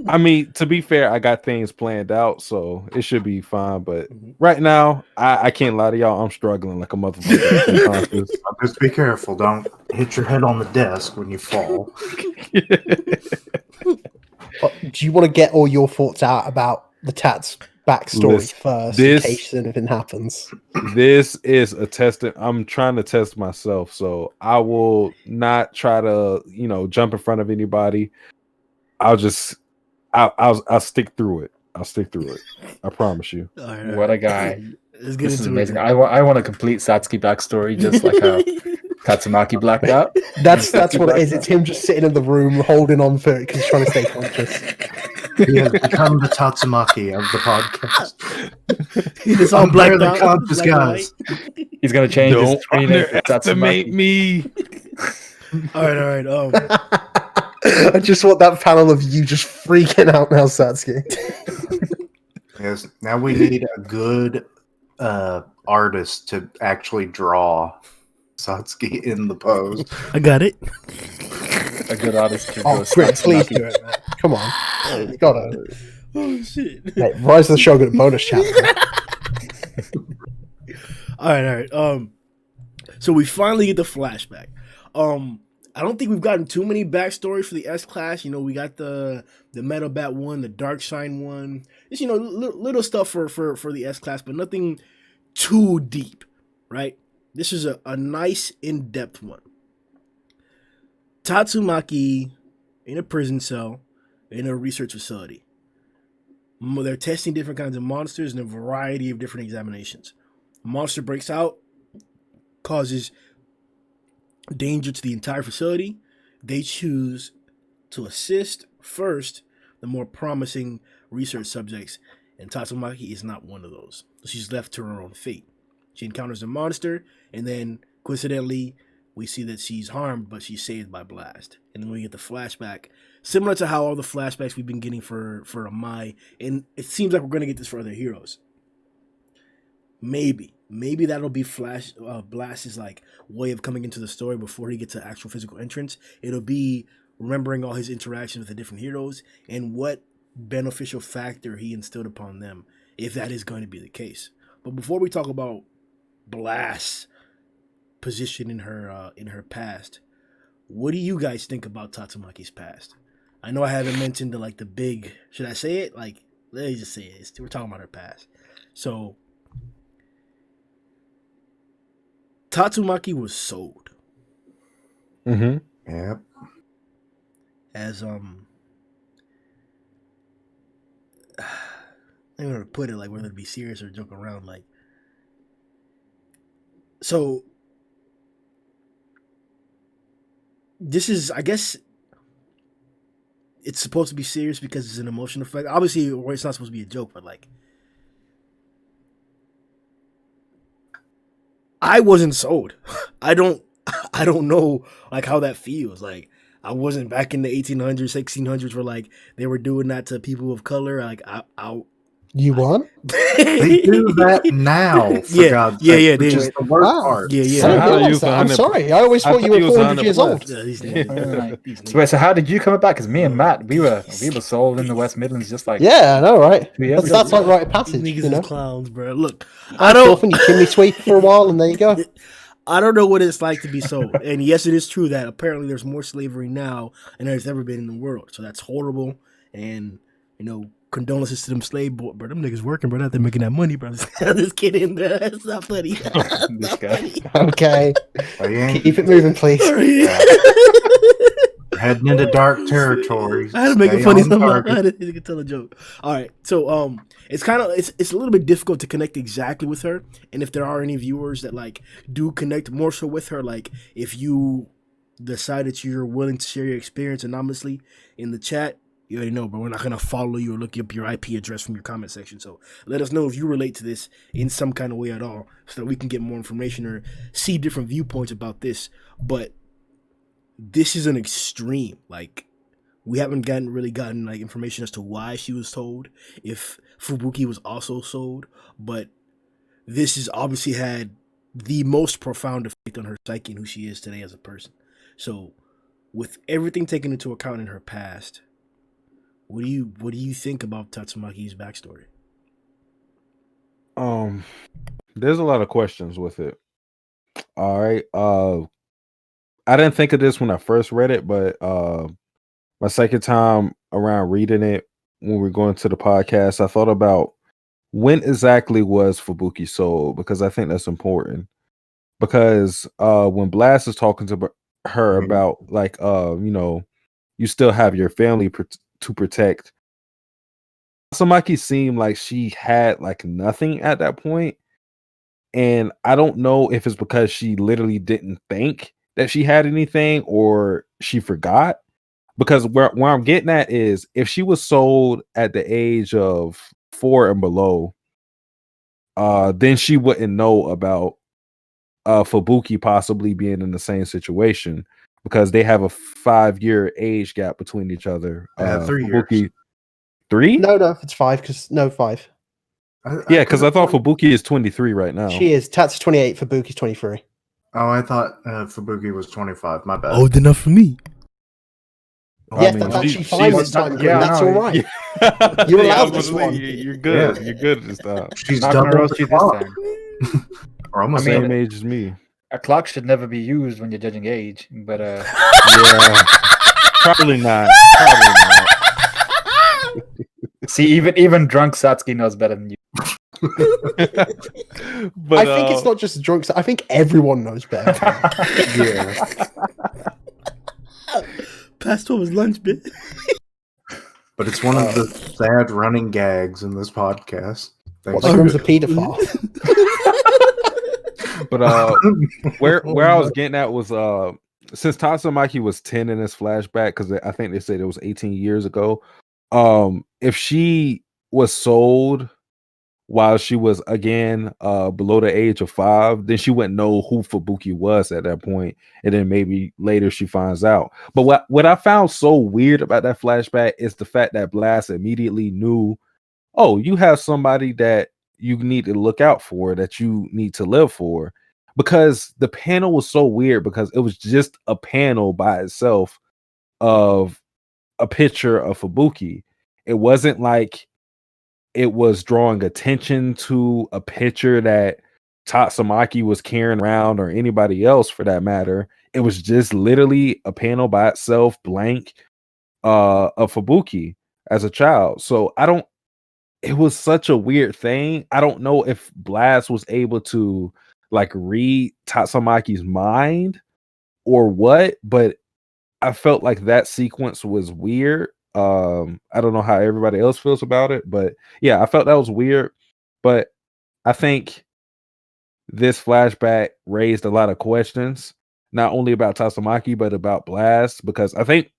I mean, to be fair, I got things planned out, so it should be fine. But right now, I can't lie to y'all. I'm struggling like a motherfucker. Just be careful. Don't hit your head on the desk when you fall. Do you want to get all your thoughts out about the Tats backstory first, in case anything happens? This is a test. I'm trying to test myself, so I will not try to, jump in front of anybody. I'll stick through it. I promise you. Right. What a guy! This is amazing. I want a complete Satsuki backstory, just like how Tatsumaki blacked out. That's what it is. It's him just sitting in the room holding on for it because he's trying to stay conscious. He has become the Tatsumaki of the podcast. He's all blacked out. Conscious guys. He's gonna change his screen name to Tatsumaki. Me. All right. I just want that panel of you just freaking out now, Satsuki. Yes. Now we need a good artist to actually draw Satsuki in the pose. I got it. A good artist to draw Satsuki. Please do it, man. Come on. You gotta. Oh shit. Hey, Rise of the Shogun bonus chapter. All right. So we finally get the flashback. I don't think we've gotten too many backstories for the S class. We got the Metal Bat one, the Dark Shine one. Just little stuff for the S class, but nothing too deep, right? This is a nice in-depth one. Tatsumaki in a prison cell in a research facility. They're testing different kinds of monsters in a variety of different examinations. A monster breaks out, causes danger to the entire facility. They choose to assist first the more promising research subjects, and Tatsumaki is not one of those. She's left to her own fate. She encounters a monster, and then coincidentally we see that she's harmed, but she's saved by Blast. And then we get the flashback, similar to how all the flashbacks we've been getting for Amai, and it seems like we're going to get this for other heroes. Maybe that'll be Blast's like way of coming into the story before he gets an actual physical entrance. It'll be remembering all his interactions with the different heroes and what beneficial factor he instilled upon them, if that is going to be the case. But before we talk about Blast's position in her past, what do you guys think about Tatsumaki's past? I know I haven't mentioned the big. Should I say it? Let me just say it. We're talking about her past. So Tatsumaki was sold. Mm-hmm. Yep. As I don't know how to put it, whether to be serious or joke around, so this is, I guess, it's supposed to be serious because it's an emotional effect. Obviously, or it's not supposed to be a joke, but like, I wasn't sold. I don't, I don't know like how that feels. Like, I wasn't back in the 1800s, 1600s where like they were doing that to people of color. Like, You won? They do that now, for Yeah, God's yeah, sake, yeah, which they- is the worst Wow. part. yeah, yeah. So I didn't how do you realize that. I'm 100 sorry. I always I thought you thought were he was 400 years 100 old. plus. These niggas. So wait, so how did you come back? Because me and Matt, we were sold in the West Midlands just like Yeah, I know, right? 2 years That's ago. like rite of These passage, niggas you know? is clowns, bro. Look, I don't. And you chimney sweep for a while, and there you go. I don't know what it's like to be sold. And yes, it is true that apparently there's more slavery now than there's ever been in the world. So that's horrible. And, condolences to them slave boys. Bro, them niggas working, bro. They're making that money, bro. I'm just kidding, bro. That's not funny. That's This not guy. funny. Okay. They ain't Keep it moving, please. heading into dark territory. I had to make it Stay funny on somehow. I target. had to tell a joke. All right, so it's kind of it's a little bit difficult to connect exactly with her, and if there are any viewers that like do connect more so with her, like if you decide that you're willing to share your experience anonymously in the chat, you already know, but we're not gonna follow you or look up your IP address from your comment section. So let us know if you relate to this in some kind of way at all, so that we can get more information or see different viewpoints about this. But this is an extreme. Like, we haven't really gotten like information as to why she was told, if Fubuki was also sold, but this has obviously had the most profound effect on her psyche and who she is today as a person. So, with everything taken into account in her past, what do you think about Tatsumaki's backstory? There's a lot of questions with it. All right. I didn't think of this when I first read it, but my second time around reading it when we were going to the podcast, I thought about when exactly was Fubuki sold, because I think that's important. Because when Blast is talking to her about like you still have your family to protect, Samaki seemed like she had like nothing at that point. And I don't know if it's because she literally didn't think that she had anything or she forgot. Because where I'm getting at is if she was sold at the age of 4 and below, then she wouldn't know about Fubuki possibly being in the same situation, because they have a 5-year age gap between each other. 3 Fubuki, years. 3? No, it's 5. Because 5. Yeah, because I thought Fubuki is 23 right now. She is. Tat's 28. Fubuki's 23. Oh, I thought Fubuki was 25. My bad. Old enough for me. Yeah, that's actually fine this time, Grimm. That's all right. You're allowed this one. You're good. Yeah. You're good this time. She's Not gonna double roast the you this clock. time. Or almost I mean, Same age as me. A clock should never be used when you're judging age, but Yeah. Probably not. Probably not. see, even drunk Satsuki knows better than you. But I think it's not just drunks. I think everyone knows better. Yeah. Past 12 is lunch, bitch. But it's one of the sad running gags in this podcast. What, Thanks like to- Grimm's a paedophile? But where I was getting at was since Tatsumaki was 10 in this flashback, because I think they said it was 18 years ago. If she was sold while she was again below the age of 5, then she wouldn't know who Fubuki was at that point, and then maybe later she finds out. But what I found so weird about that flashback is the fact that Blast immediately knew, oh, you have somebody that you need to look out for, that you need to live for. Because the panel was so weird, because it was just a panel by itself of a picture of Fubuki. It wasn't like it was drawing attention to a picture that Tatsumaki was carrying around, or anybody else for that matter. It was just literally a panel by itself, blank, of Fubuki as a child. So it was such a weird thing. I don't know if Blast was able to like read Tatsumaki's mind or what, but I felt like that sequence was weird. I don't know how everybody else feels about it, but yeah, I felt that was weird. But I think this flashback raised a lot of questions. not only about Tatsumaki but about Blast, because I think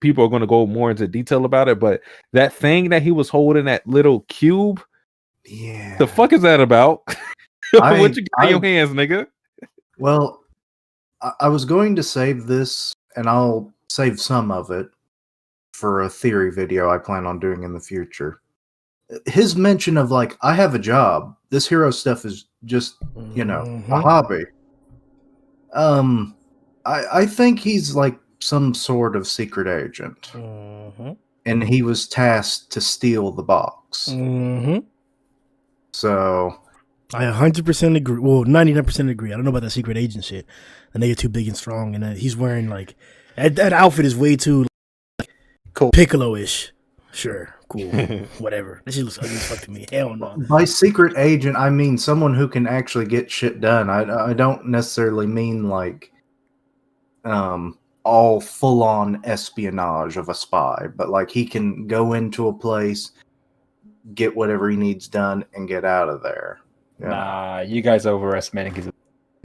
people are going to go more into detail about it. But that thing that he was holding, that little cube, Yeah. the fuck is that about? What you got in your hands, nigga? Well, I was going to save this, and I'll save some of it for a theory video I plan on doing in the future. His mention of like, I have a job. This hero stuff is just, a hobby. I think he's like some sort of secret agent, and he was tasked to steal the box. So I 100% agree. Well, 99% agree. I don't know about that secret agent shit. The nigga too big and strong, and he's wearing like that outfit is way too cool, Piccolo-ish. Sure, cool, whatever. That shit looks ugly as fuck to me. Hell no. By secret agent, I mean someone who can actually get shit done. I don't necessarily mean like all full-on espionage of a spy, but like he can go into a place, get whatever he needs done, and get out of there. Yeah. Nah, you guys are overestimating his.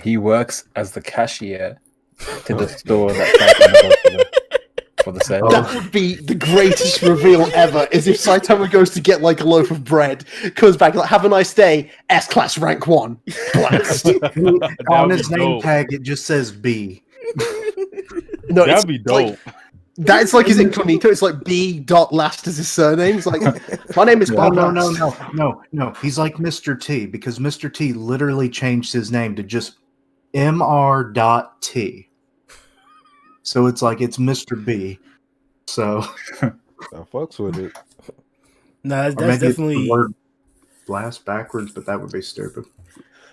He works as the cashier to the store that for the sale. That would be the greatest reveal ever, is if Saitama goes to get like a loaf of bread, comes back like, have a nice day, S-class rank 1. Blast. On his name tag, it just says B. No, that'd be dope. Like, that's like his incognito. It's like B. Last as his surname. It's like, my name is Bob. No. He's like Mr. T, because Mr. T literally changed his name to just Mr.T. So it's like it's Mr. B. So I fucks with it. Nah, that's definitely the word blast backwards, but that would be stupid.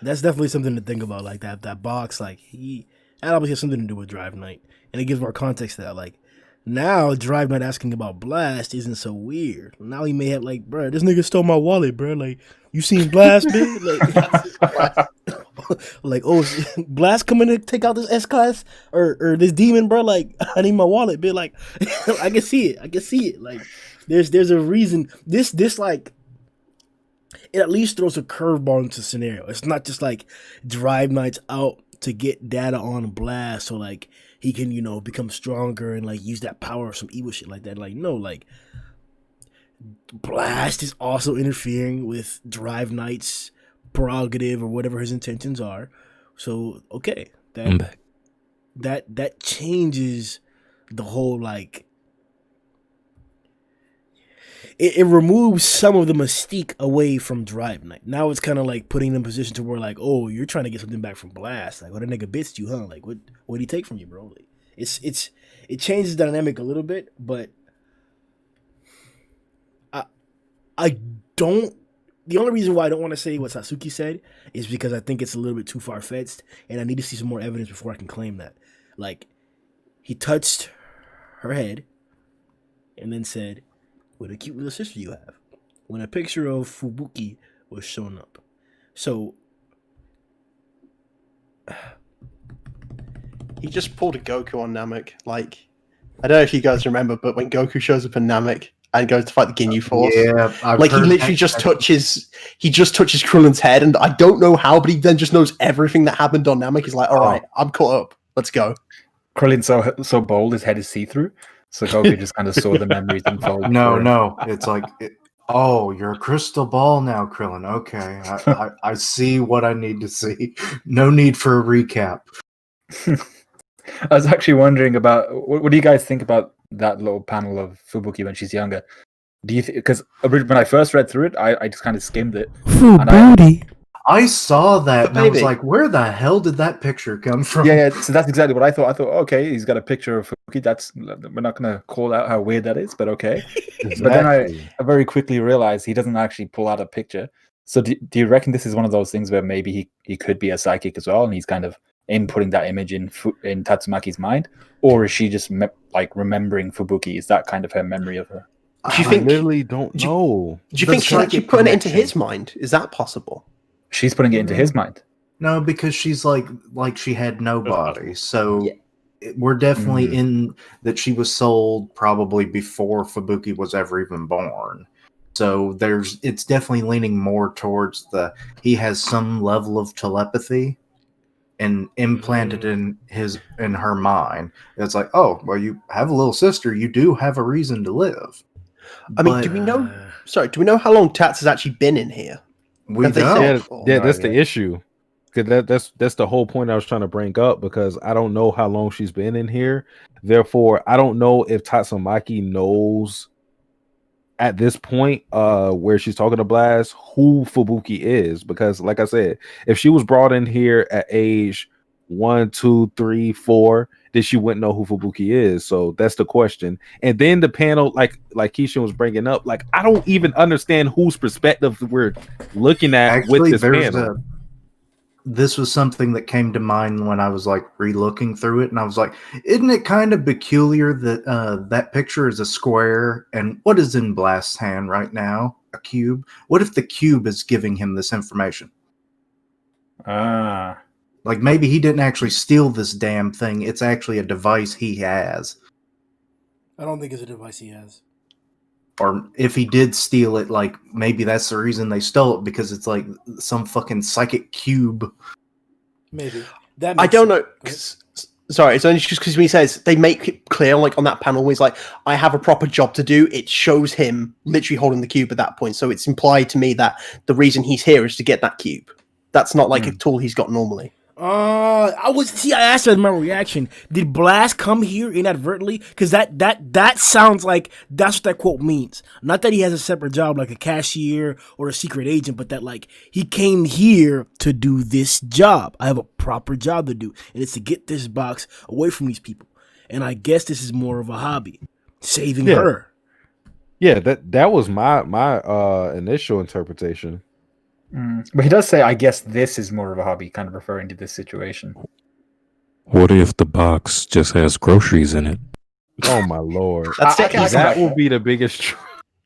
That's definitely something to think about. Like that box, like that obviously has something to do with Drive Night, and it gives more context to that. Like now, Drive Night asking about Blast isn't so weird. Now he may have like, bro, this nigga stole my wallet, bro. Like you seen Blast, man? Like, oh, Blast coming to take out this S-class or this demon, bro. Like I need my wallet, bitch. Like I can see it. Like there's a reason. This like. It at least throws a curveball into the scenario. It's not just like Drive Night's out to get data on Blast so like he can, become stronger and like use that power or some evil shit like that. Like, no, like Blast is also interfering with Drive Night's prerogative or whatever his intentions are. So okay, that changes the whole like it removes some of the mystique away from Drive Night. Now it's kind of like putting them in a position to where like, oh, you're trying to get something back from Blast. Like, what a nigga bitched you, huh? Like, what he take from you, bro? Like, it changes the dynamic a little bit, but I don't. The only reason why I don't want to say what Satsuki said is because I think it's a little bit too far-fetched, and I need to see some more evidence before I can claim that. Like, he touched her head and then said, what a cute little sister you have, when a picture of Fubuki was shown up. So he just pulled a Goku on Namek. Like, I don't know if you guys remember, but when Goku shows up in Namek and goes to fight the Ginyu Force, like he literally just touches Krillin's head, and I don't know how, but he then just knows everything that happened on Namek. He's like, all right, I'm caught up. Let's go. Krillin's so bold, his head is see-through. So Goku just kind of saw the memories unfold. No. It's like, you're a crystal ball now, Krillin. Okay, I see what I need to see. No need for a recap. I was actually wondering about what do you guys think about that little panel of Fubuki when she's younger? Do you because when I first read through it, I just kind of skimmed it. Fubuki. I saw that and I was like, where the hell did that picture come from? Yeah, so that's exactly what I thought. I thought, okay, he's got a picture of Fubuki. We're not going to call out how weird that is, but okay. Exactly. But then I very quickly realized he doesn't actually pull out a picture. So do you reckon this is one of those things where maybe he could be a psychic as well, and he's kind of inputting that image in Tatsumaki's mind? Or is she just remembering Fubuki? Is that kind of her memory of her? I literally don't know. Do you think she's actually putting it into his mind? Is that possible? She's putting it into his mind. No, because she's like she had no body. So we're definitely in that she was sold probably before Fubuki was ever even born. So it's definitely leaning more towards he has some level of telepathy. and implanted in her mind. It's like, oh, well, you have a little sister. You do have a reason to live. I mean, But do we know? Sorry, do we know how long Tats has actually been in here? we Have they don't. said? Yeah, No that's idea. the issue. Because that's the whole point I was trying to bring up, because I don't know how long she's been in here. Therefore, I don't know if Tatsumaki knows at this point where she's talking to Blast who Fubuki is. Because like I said, if she was brought in here at age 1, 2, 3, 4, then she wouldn't know who Fubuki is. So that's the question. And then the panel, like Keisha was bringing up, like I don't even understand whose perspective we're looking at Actually, with this there's panel. this was something that came to mind when I was like re-looking through it, and I was like, isn't it kind of peculiar that that picture is a square, and what is in Blast's hand right now? A cube? What if the cube is giving him this information? Ah. Like maybe he didn't actually steal this damn thing, it's actually a device he has. I don't think it's a device he has. Or if he did steal it, like maybe that's the reason they stole it, because it's like some fucking psychic cube. Maybe. That I makes don't sense. know. Sorry, it's only just because when he says they make it clear, like on that panel, where he's like, "I have a proper job to do." It shows him literally holding the cube at that point, so it's implied to me that the reason he's here is to get that cube. That's not like a tool he's got normally. I asked as my reaction. Did Blast come here inadvertently? Because that sounds like that's what that quote means. Not that he has a separate job like a cashier or a secret agent, but that like he came here to do this job. I have a proper job to do, and it's to get this box away from these people. And I guess this is more of a hobby, saving her. Yeah, that was my initial interpretation. But he does say, I guess this is more of a hobby, kind of referring to this situation. What if the box just has groceries in it? Oh my lord, That's it. He's that like, will be the biggest.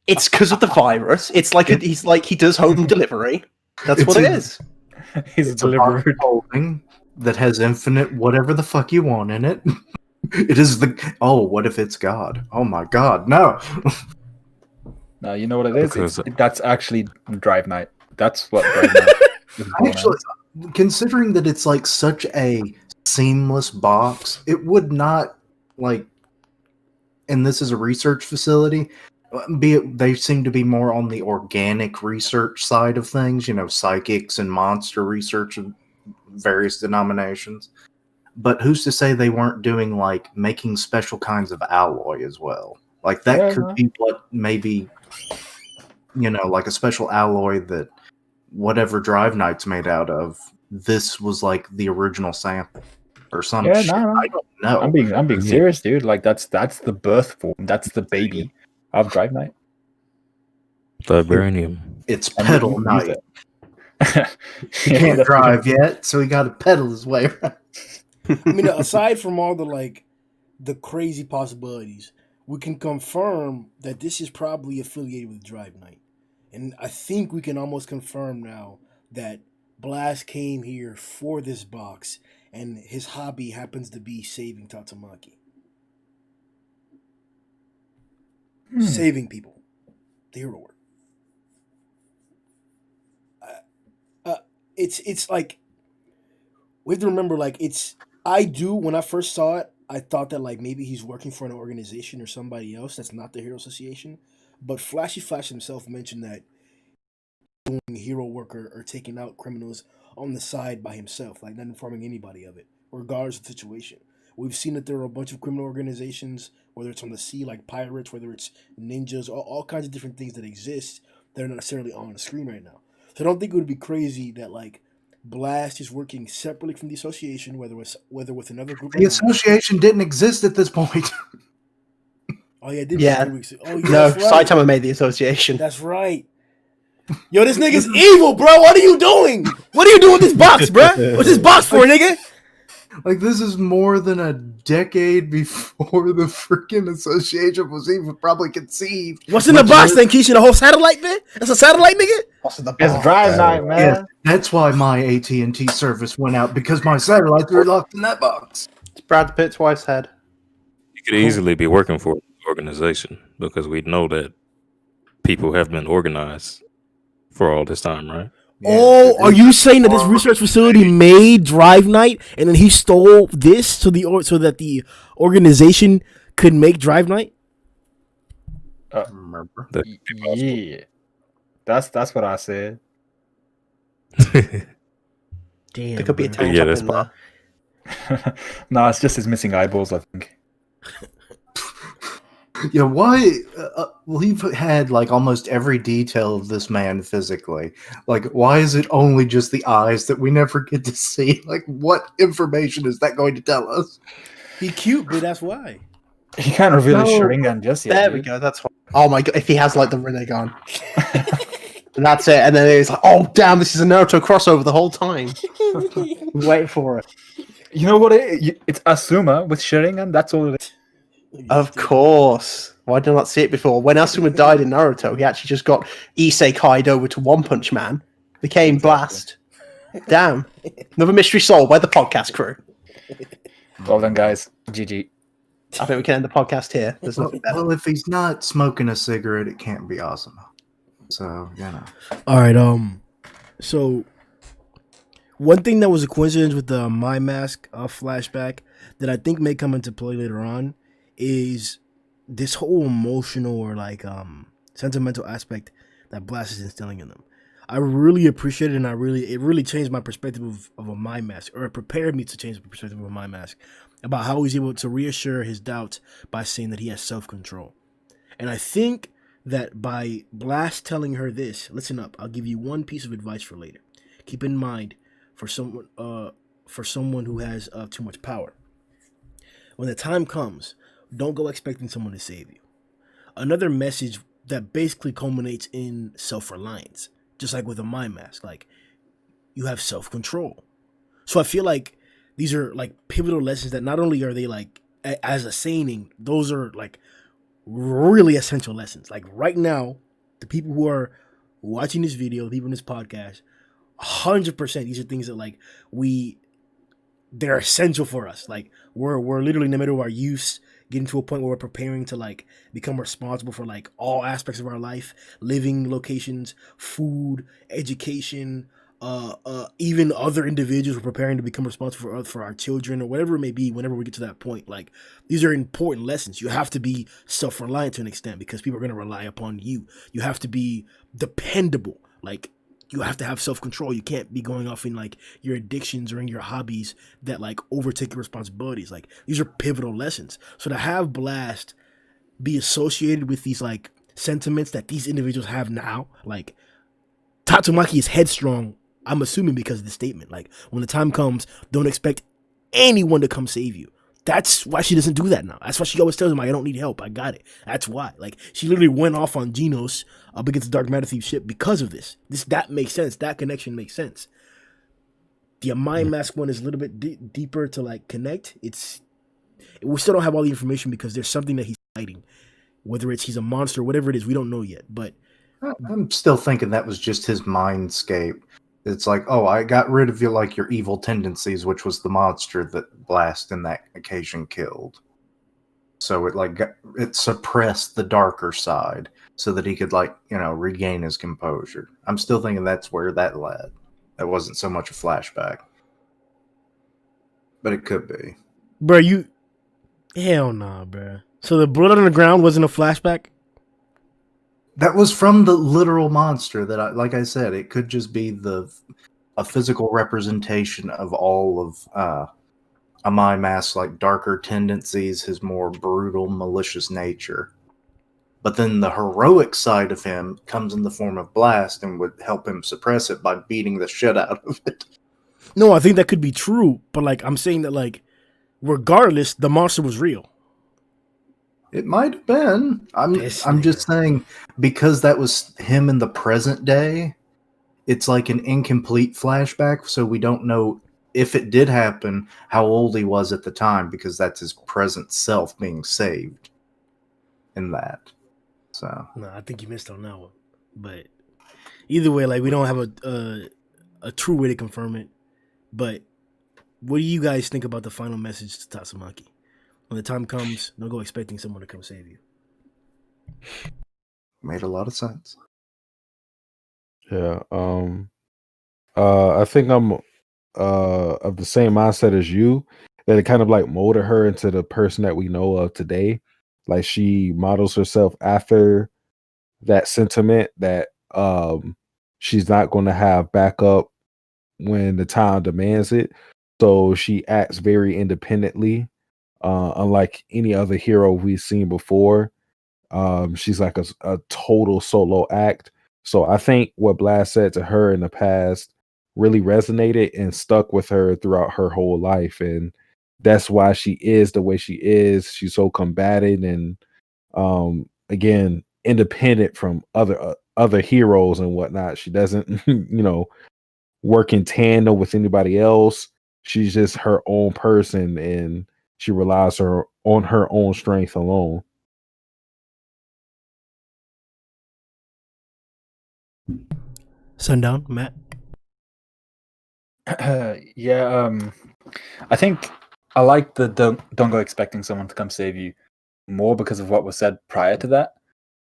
it's because of the virus. It's like he's like he does home delivery. That's what it is. He's It's a box delivered. holding that has infinite whatever the fuck you want in it. It is what if it's God? Oh my god, no. No, you know what it is? Because- That's actually Drive Night. That's what Drive Night is born Actually, as. considering that it's like such a seamless box, it would not like, and this is a research facility, they seem to be more on the organic research side of things, you know, psychics and monster research of various denominations. But who's to say they weren't doing like making special kinds of alloy as well? Like that could be what maybe, you know, like a special alloy that whatever Drive Night's made out of, this was like the original sample or something. Yeah, shit. no. I don't know. I'm being serious, dude. Like that's the birth form. That's the baby of Drive Night. Vibranium. It's And pedal you use night. it. He can't drive yet, so he got to pedal his way around. I mean, aside from all the like the crazy possibilities, we can confirm that this is probably affiliated with Drive Night. And I think we can almost confirm now that Blast came here for this box, and his hobby happens to be saving Tatsumaki. Saving people. The hero work. It's like, we have to remember, like, when I first saw it, I thought that like maybe he's working for an organization or somebody else that's not the Hero Association. But Flashy Flash himself mentioned that doing hero work or taking out criminals on the side by himself, like not informing anybody of it, regardless of the situation. We've seen that there are a bunch of criminal organizations, whether it's on the sea, like pirates, whether it's ninjas, all kinds of different things that exist that are not necessarily on the screen right now. So I don't think it would be crazy that like Blast is working separately from the association, whether with another group. The association didn't exist at this point. Oh yeah, it did. Yeah. 3 weeks ago. Oh, yeah, No, that's right. Saitama made the association. That's right. Yo, this nigga's evil, bro. What are you doing? What are you doing with this box, bro? What's this box for, nigga? Like, this is more than a decade before the freaking association was even probably conceived. What's in the box then, Keisha? The whole satellite, man? That's a satellite, nigga? What's in the It's box? Drive Night, man. Yes, that's why my AT&T service went out, because my satellites were locked in that box. It's Brad Pitt's wife's head. You could easily be working for an organization because we know that people have been organized for all this time, right? Oh, it are is you the saying that this core research facility made Drive Night, and then he stole this so that the organization could make Drive Night? Remember? That Yeah, that's what I said. Damn, There could be a bro. tank Yeah, top that's in there. No, it's just his missing eyeballs, I think. Yeah, why? We've had like almost every detail of this man physically. Like, why is it only just the eyes that we never get to see? Like, what information is that going to tell us? He cute, but that's why. He can't reveal his No. Sharingan just yet. There we dude. go. That's what. Oh my god! If he has like the Rinnegan, and that's it, and then it's like, oh damn, this is a Naruto crossover the whole time. Wait for it. You know what? It's Asuma with Sharingan. That's all it is. Of course. Why did I not see it before? When Asuma died in Naruto, he actually just got Isekai'd over to One Punch Man, became Blast. Damn. Another mystery solved by the podcast crew. Well done, guys. GG. I think we can end the podcast here. There's nothing better. Well, if he's not smoking a cigarette, it can't be awesome. So, you know. All right. So one thing that was a coincidence with the My Mask flashback that I think may come into play later on is this whole emotional or like sentimental aspect that Blast is instilling in them. I really appreciate it, and it really changed my perspective of a My Mask, or it prepared me to change the perspective of a My Mask about how he's able to reassure his doubts by saying that he has self-control. And I think that by Blast telling her this, listen up, I'll give you one piece of advice for later. Keep in mind, for someone who has too much power, when the time comes, don't go expecting someone to save you. Another message that basically culminates in self-reliance, just like with a My Mask, like you have self-control. So I feel like these are like pivotal lessons that not only are they like as a saying, those are like really essential lessons. Like right now, the people who are watching this video, the people in this podcast, 100%, these are things that like they're essential for us. Like we're literally in the middle of our youth, getting to a point where we're preparing to like become responsible for like all aspects of our life, living locations, food, education, even other individuals. We're preparing to become responsible for our children or whatever it may be. Whenever we get to that point, like these are important lessons. You have to be self-reliant to an extent because people are going to rely upon you. You have to be dependable. Like you have to have self-control. You can't be going off in like your addictions or in your hobbies that like overtake your responsibilities. Like these are pivotal lessons. So to have Blast be associated with these like sentiments that these individuals have now, like Tatsumaki is headstrong, I'm assuming because of the statement. Like when the time comes, don't expect anyone to come save you. That's why she doesn't do that now. That's why she always tells him, like, I don't need help. I got it. That's why. Like, she literally went off on Genos up against the Dark Matter Thief ship because of this. That makes sense. That connection makes sense. The My Mask one is a little bit deeper to, like, connect. We still don't have all the information because there's something that he's hiding. Whether it's he's a monster, whatever it is, we don't know yet. But I'm still thinking that was just his mindscape. It's like, oh, I got rid of your evil tendencies, which was the monster that Blast in that occasion killed. So it suppressed the darker side so that he could regain his composure. I'm still thinking that's where that led. That wasn't so much a flashback, but it could be. bro, hell nah, bro. So the blood on the ground wasn't a flashback? That was from the literal monster that like I said, it could just be a physical representation of all of a My Mask's like darker tendencies, his more brutal, malicious nature. But then the heroic side of him comes in the form of Blast and would help him suppress it by beating the shit out of it. No, I think that could be true, but like I'm saying that like regardless, the monster was real. It might have been. I'm just saying because that was him in the present day, it's like an incomplete flashback, so we don't know if it did happen, how old he was at the time, because that's his present self being saved in that. So No, I think you missed on that one. But either way, like we don't have a true way to confirm it. But what do you guys think about the final message to Tatsumaki? When the time comes, don't go expecting someone to come save you. made a lot of sense. Yeah. I think I'm of the same mindset as you. That it kind of like molded her into the person that we know of today. Like she models herself after that sentiment that she's not going to have backup when the time demands it. So she acts very independently, unlike any other hero we've seen before. She's like a total solo act. So I think what Blast said to her in the past really resonated and stuck with her throughout her whole life. And that's why she is the way she is. She's so combative and again independent from other heroes and whatnot. She doesn't work in tandem with anybody else. She's just her own person and she relies on her own strength alone. Sundown, Matt. Yeah, I think I like the don't go expecting someone to come save you more because of what was said prior to that.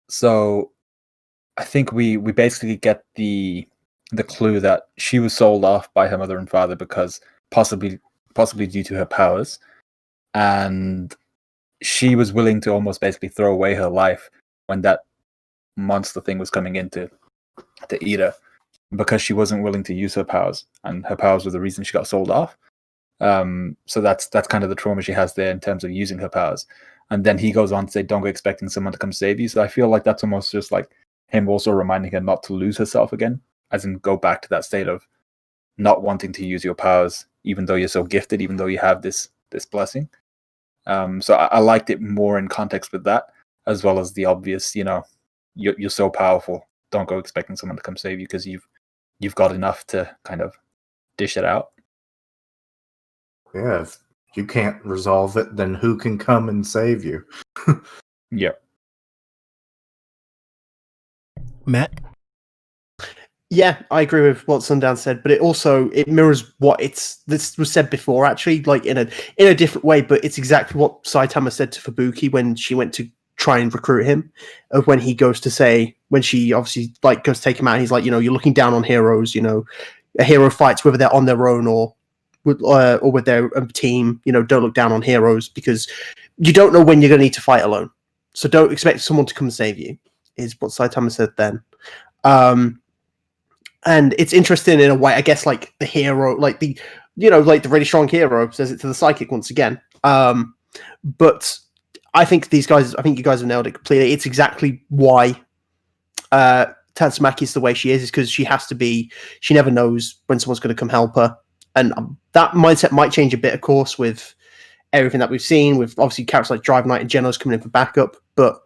So I think we basically get the clue that she was sold off by her mother and father because possibly due to her powers, and she was willing to almost basically throw away her life when that monster thing was coming in to eat her because she wasn't willing to use her powers, and her powers were the reason she got sold off. So that's kind of the trauma she has there in terms of using her powers. And then he goes on to say, "Don't go expecting someone to come save you." So I feel like that's almost just like him also reminding her not to lose herself again, as in go back to that state of not wanting to use your powers, even though you're so gifted, even though you have this blessing. So I liked it more in context with that, as well as the obvious, you're so powerful. Don't go expecting someone to come save you because you've got enough to kind of dish it out. Yeah, if you can't resolve it, then who can come and save you? Yeah. Matt. Yeah, I agree with what Sundown said, but it mirrors what this was said before, actually, like in a different way. But it's exactly what Saitama said to Fubuki when she went to try and recruit him. Of when he goes to say, when she obviously like goes to take him out, he's like, you're looking down on heroes. A hero fights whether they're on their own or with their team. Don't look down on heroes because you don't know when you're going to need to fight alone. So don't expect someone to come and save you. Is what Saitama said then. And it's interesting in a way, I guess, like the hero, like the really strong hero says it to the psychic once again. But I think you guys have nailed it completely. It's exactly why Tatsumaki is the way she is because she has to be. She never knows when someone's going to come help her, and that mindset might change a bit, of course, with everything that we've seen. With obviously characters like Drive Knight and Genos coming in for backup. But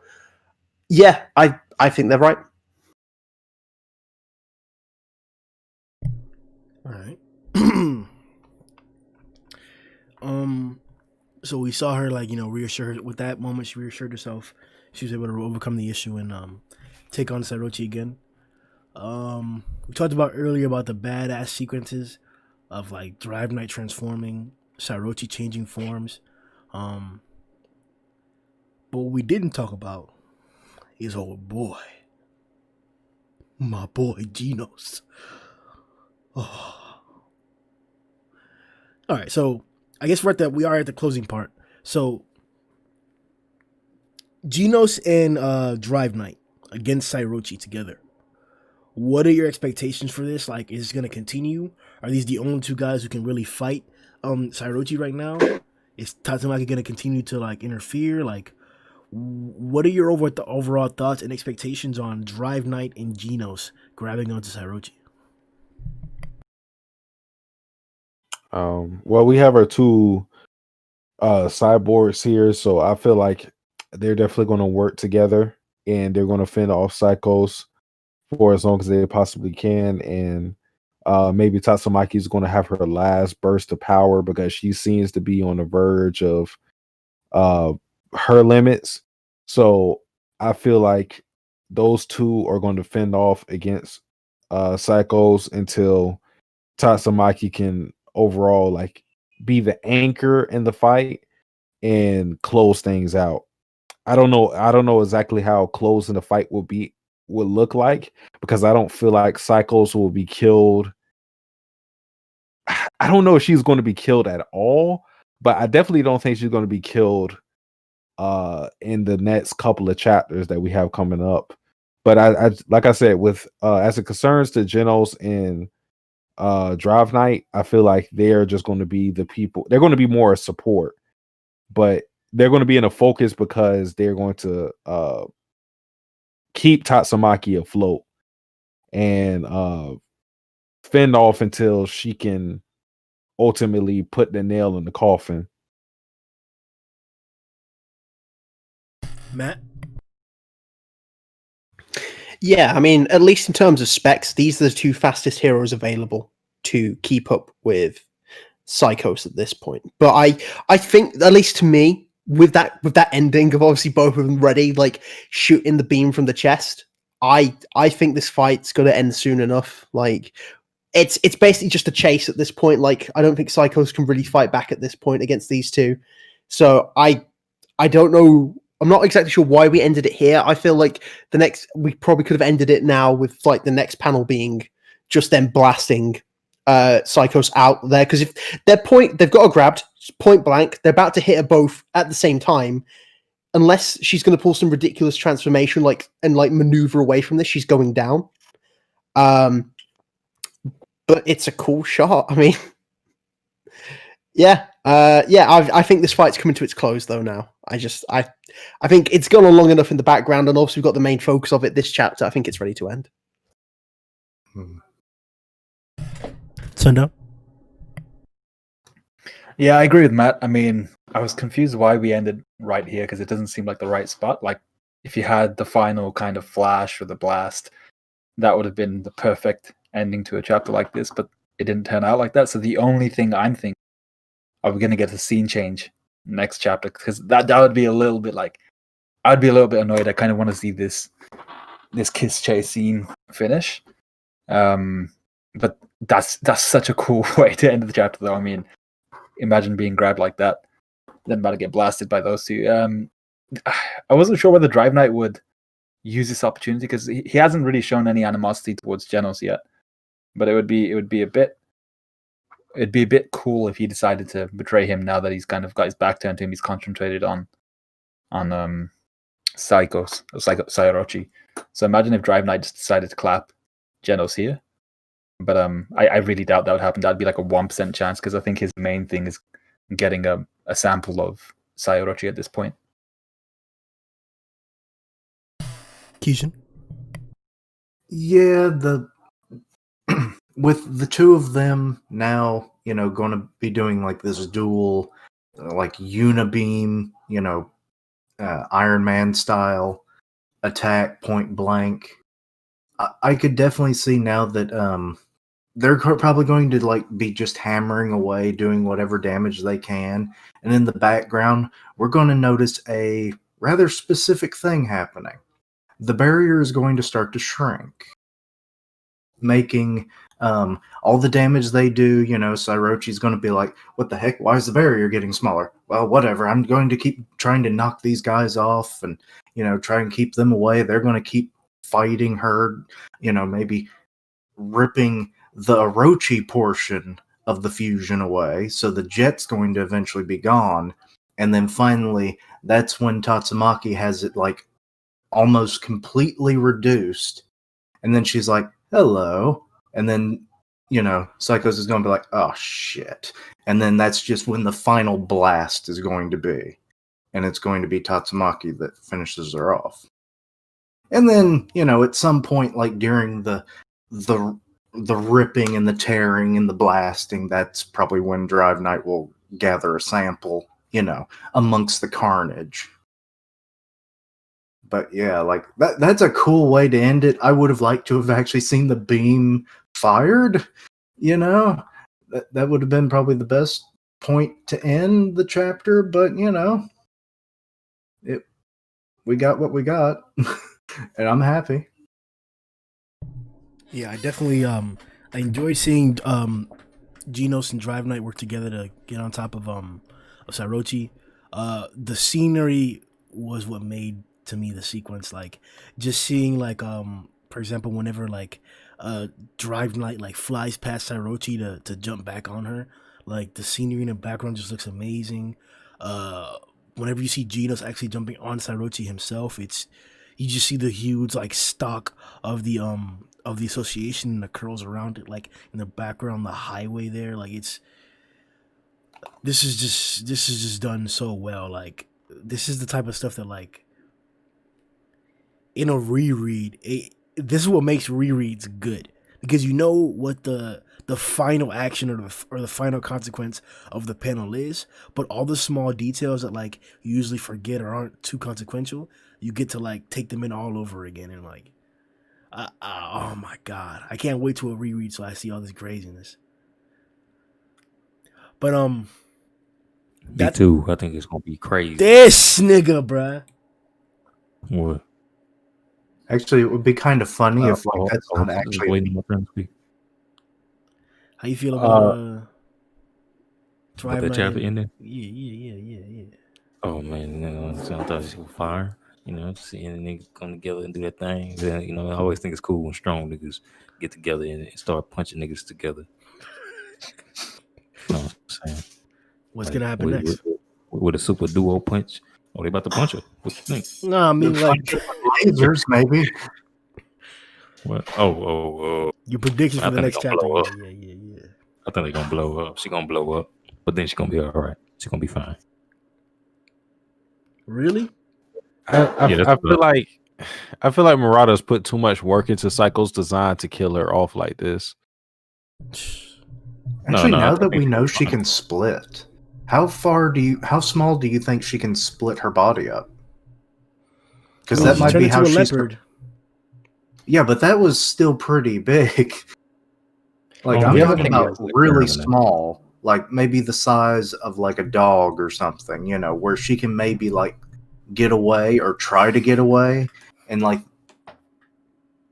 yeah, I think they're right. All right. So we saw her reassure with that moment. She reassured herself. She was able to overcome the issue and take on Sairochi again. We talked about earlier about the badass sequences of like Drive Knight transforming, Sairochi changing forms. But what we didn't talk about is old boy, my boy Genos. Oh. All right, so I guess we are at the closing part. So Genos and Drive Knight against Sairochi together. What are your expectations for this? Like, is this going to continue? Are these the only two guys who can really fight Sairochi right now? Is Tatsumaki going to continue to like interfere? Like, what are your overall thoughts and expectations on Drive Knight and Genos grabbing onto Sairochi? Well, we have our two cyborgs here, so I feel like they're definitely going to work together and they're going to fend off Psychos for as long as they possibly can. And maybe Tatsumaki is going to have her last burst of power because she seems to be on the verge of her limits. So I feel like those two are going to fend off against Psychos until Tatsumaki can overall like be the anchor in the fight and close things out. I don't know exactly how closing the fight would look like because I don't feel like Psychos will be killed I don't know if she's going to be killed at all, but I definitely don't think she's going to be killed in the next couple of chapters that we have coming up. But I like I said, with as it concerns to Genos and Drive Knight, I feel like they're just going to be the people. They're going to be more support, but they're going to be in a focus because they're going to keep Tatsumaki afloat and fend off until she can ultimately put the nail in the coffin. Matt? Yeah, I mean, at least in terms of specs, these are the two fastest heroes available to keep up with Psychos at this point. But I think, at least to me, with that ending of obviously both of them ready, like shooting the beam from the chest, I think this fight's gonna end soon enough. Like it's basically just a chase at this point. Like I don't think Psychos can really fight back at this point against these two. So I don't know. I'm not exactly sure why we ended it here. I feel like we probably could have ended it now with like the next panel being just them blasting Psychos out there, because if they've got her grabbed point blank, they're about to hit her both at the same time. Unless she's going to pull some ridiculous transformation, and maneuver away from this, she's going down. But it's a cool shot. I mean, yeah. I think this fight's coming to its close though now. I think it's gone on long enough in the background, and also we've got the main focus of it this chapter. I think it's ready to end. Sundo? Yeah, I agree with Matt. I mean, I was confused why we ended right here because it doesn't seem like the right spot. Like, if you had the final kind of flash or the blast, that would have been the perfect ending to a chapter like this, but it didn't turn out like that. So the only thing I'm thinking, are we going to get a scene change next chapter? Because that would be a little bit like, I'd be a little bit annoyed. I kind of want to see this kiss chase scene finish. But that's such a cool way to end the chapter, though. I mean, imagine being grabbed like that, then about to get blasted by those two. I wasn't sure whether Drive Knight would use this opportunity because he hasn't really shown any animosity towards Genos yet. But it would be a bit cool if he decided to betray him now that he's kind of got his back turned to him. He's concentrated on Sayorochi. So imagine if Drive Knight just decided to clap Genos here. But I really doubt that would happen. That'd be like a 1% chance because I think his main thing is getting a sample of Sayorochi at this point. Kishin? Yeah, with the two of them now, going to be doing like this dual, like unibeam, Iron Man style attack point blank. I could definitely see now that they're probably going to like be just hammering away, doing whatever damage they can, and in the background, we're going to notice a rather specific thing happening. The barrier is going to start to shrink, making all the damage they do, Sayorochi's going to be like, what the heck? Why is the barrier getting smaller? Well, whatever. I'm going to keep trying to knock these guys off and, try and keep them away. They're going to keep fighting her, maybe ripping the Orochi portion of the fusion away. So the jet's going to eventually be gone. And then finally, that's when Tatsumaki has it like almost completely reduced. And then she's like, hello. And then, Psychos is going to be like, oh, shit. And then that's just when the final blast is going to be. And it's going to be Tatsumaki that finishes her off. And then, at some point, like during the ripping and the tearing and the blasting, that's probably when Drive Knight will gather a sample, amongst the carnage. But yeah, like that's a cool way to end it. I would have liked to have actually seen the beam fired, that would have been probably the best point to end the chapter, but we got what we got. And I'm happy. Yeah, I definitely I enjoyed seeing Genos and Drive Knight work together to get on top of Sayorochi. The scenery was what made to me the sequence, like just seeing like for example, whenever like Drive Night like flies past Sairochi to jump back on her, like the scenery in the background just looks amazing. Uh, Whenever you see Genos actually jumping on Sairochi himself, it's you just see the huge like stock of the association and the curls around it, like in the background, the highway there, like it's this is just done so well. Like this is the type of stuff that like in a reread, this is what makes rereads good because you know what the final action or the final consequence of the panel is, but all the small details that like you usually forget or aren't too consequential, you get to like take them in all over again and like, oh my god, I can't wait to a reread so I see all this craziness. But Me too. I think it's gonna be crazy. This nigga, bruh. What? Actually, it would be kind of funny if like that's not actually. Waiting my friend to speak. How you feel about But that chapter ending? Yeah. Oh man, so I thought it was fire. Seeing the niggas come together and do that thing. Then, I always think it's cool when strong niggas get together and start punching niggas together. You know what I'm saying? What's gonna happen next? With a super duo punch? Oh, they about to punch her. What you think? No, I mean like lasers, maybe. What? Oh. Your predictions for the next chapter. Yeah. I think they're gonna blow up. She gonna blow up, but then she's gonna be all right. She's gonna be fine. Really? I feel like Murata's put too much work into Psycho's design to kill her off like this. Actually, now that we know she can split, how small do you think she can split her body up? Because that might be how she's. Yeah, but that was still pretty big. Like I'm talking about really small, like maybe the size of like a dog or something, where she can maybe like get away or try to get away, and like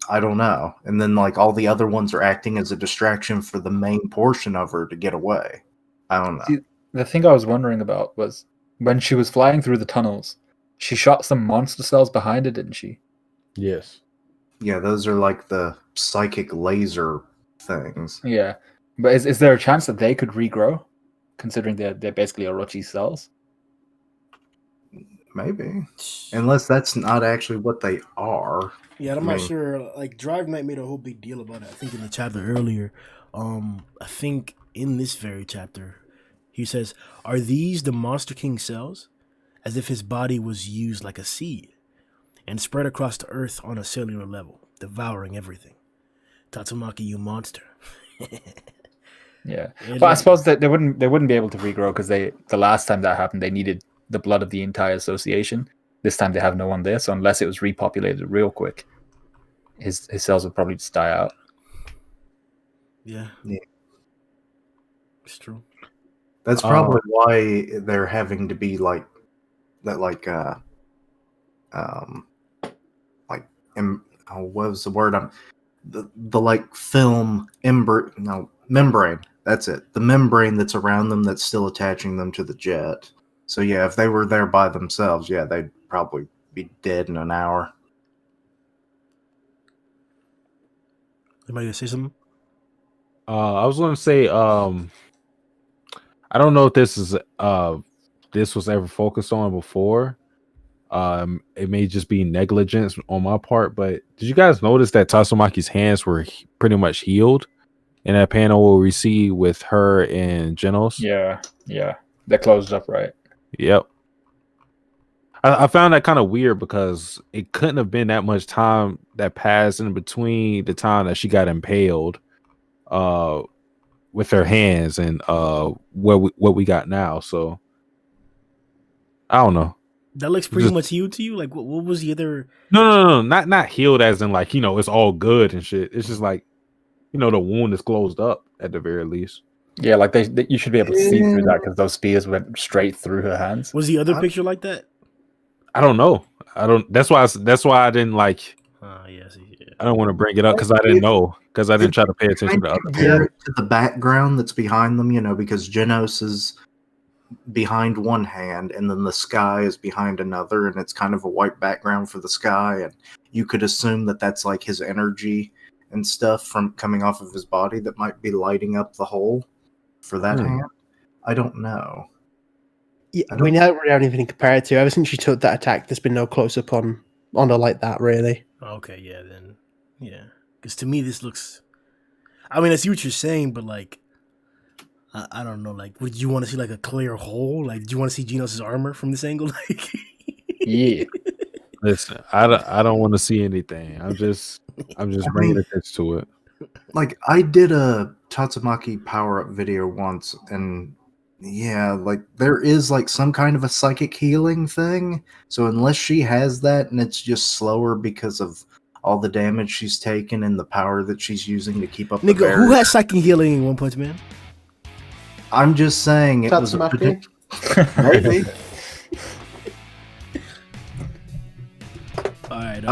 I don't know, and then like all the other ones are acting as a distraction for the main portion of her to get away. I don't know. See, the thing I was wondering about was when she was flying through the tunnels, she shot some monster cells behind it, didn't she? Yes. Yeah, those are like the psychic laser things. Yeah, but is there a chance that they could regrow, considering they're basically Orochi cells? Maybe, unless that's not actually what they are. Yeah, I'm not sure. Like Drive Night made a whole big deal about it. I think in the chapter earlier, I think in this very chapter, he says, "Are these the Monster King cells?" As if his body was used like a seed and spread across the earth on a cellular level, devouring everything. Tatsumaki, you monster. Yeah, but I suppose that they wouldn't be able to regrow because the last time that happened, they needed the blood of the entire association. This time they have no one there, so unless it was repopulated real quick, his cells would probably just die out. Yeah, it's true. That's probably why they're having to be like that, what was the word? The like film membrane. That's it. The membrane that's around them that's still attaching them to the jet. So yeah, if they were there by themselves, yeah, they'd probably be dead in an hour. Anybody gonna say something? I was going to say, I don't know if this was ever focused on before. It may just be negligence on my part, but did you guys notice that Tatsumaki's hands were pretty much healed in that panel we see with her and Genos? Yeah, they're closed up, right? Yep. I found that kind of weird because it couldn't have been that much time that passed in between the time that she got impaled with her hands and what we got now. So I don't know. That looks pretty much healed to you. Like what was the other? No, not healed as in like it's all good and shit. It's just like the wound is closed up at the very least. Yeah, like you should be able to see through that because those spears went straight through her hands. Was the other picture like that? I don't know. That's why I didn't like. Yes. Yeah. I don't want to bring it up because I didn't know because I didn't try to pay attention to other. To the background that's behind them, because Genos is behind one hand and then the sky is behind another, and it's kind of a white background for the sky, and you could assume that that's like his energy and stuff from coming off of his body that might be lighting up the hole for that hand. I don't know. Yeah, we don't really have anything to compare it to. Ever since she took that attack, there's been no close up on her like that, really. Okay, yeah, then. Yeah. Because to me, this looks. I mean, I see what you're saying, but like, I don't know. Like, would you want to see like a clear hole? Like, do you want to see Genos' armor from this angle? Like, Yeah. Listen, I don't want to see anything. I'm just bringing attention to it. Like, I did a Tatsumaki power-up video once, and yeah, like, there is, like, some kind of a psychic healing thing, so unless she has that, and it's just slower because of all the damage she's taken and the power that she's using to keep up the nigga, barrier. who has psychic healing in One Punch Man? I'm just saying it Tatsumaki? was maybe. All right.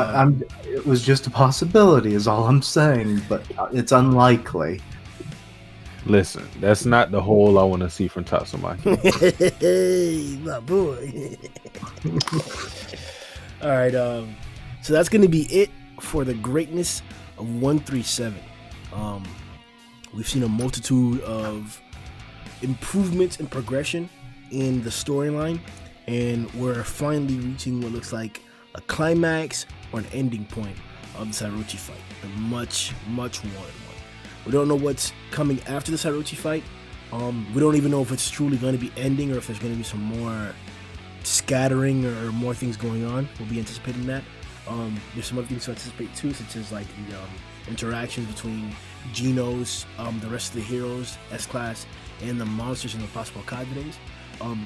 It was just a possibility, is all I'm saying, but it's unlikely. Listen, that's not the hole I want to see from Tatsumaki. Hey, my boy. All right. So that's gonna be it for the greatness of 137. We've seen a multitude of improvements and progression in the storyline, and we're finally reaching what looks like a climax or an ending point of the Sairochi fight, the much wanted one. We don't know what's coming after the Sairochi fight. We don't even know if it's truly going to be ending or if there's going to be some more scattering or more things going on. We'll be anticipating that. There's some other things to anticipate too, such as like the interactions between Genos, the rest of the heroes, S-Class, and the monsters and the possible cadres.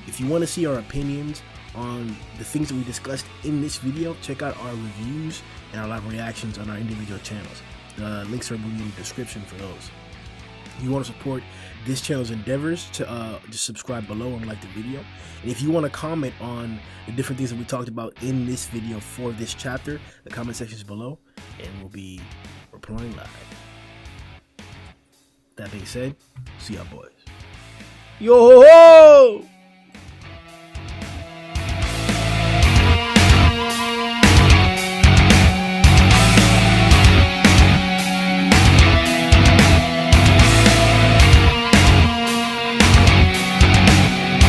If you want to see our opinions on the things that we discussed in this video, check out our reviews and our live reactions on our individual channels. The links are in the description for those. If you want to support this channel's endeavors, to just subscribe below and like the video. And if you want to comment on the different things that we talked about in this video for this chapter, the comment section is below, and we'll be replying live. That being said, see y'all boys. Yo!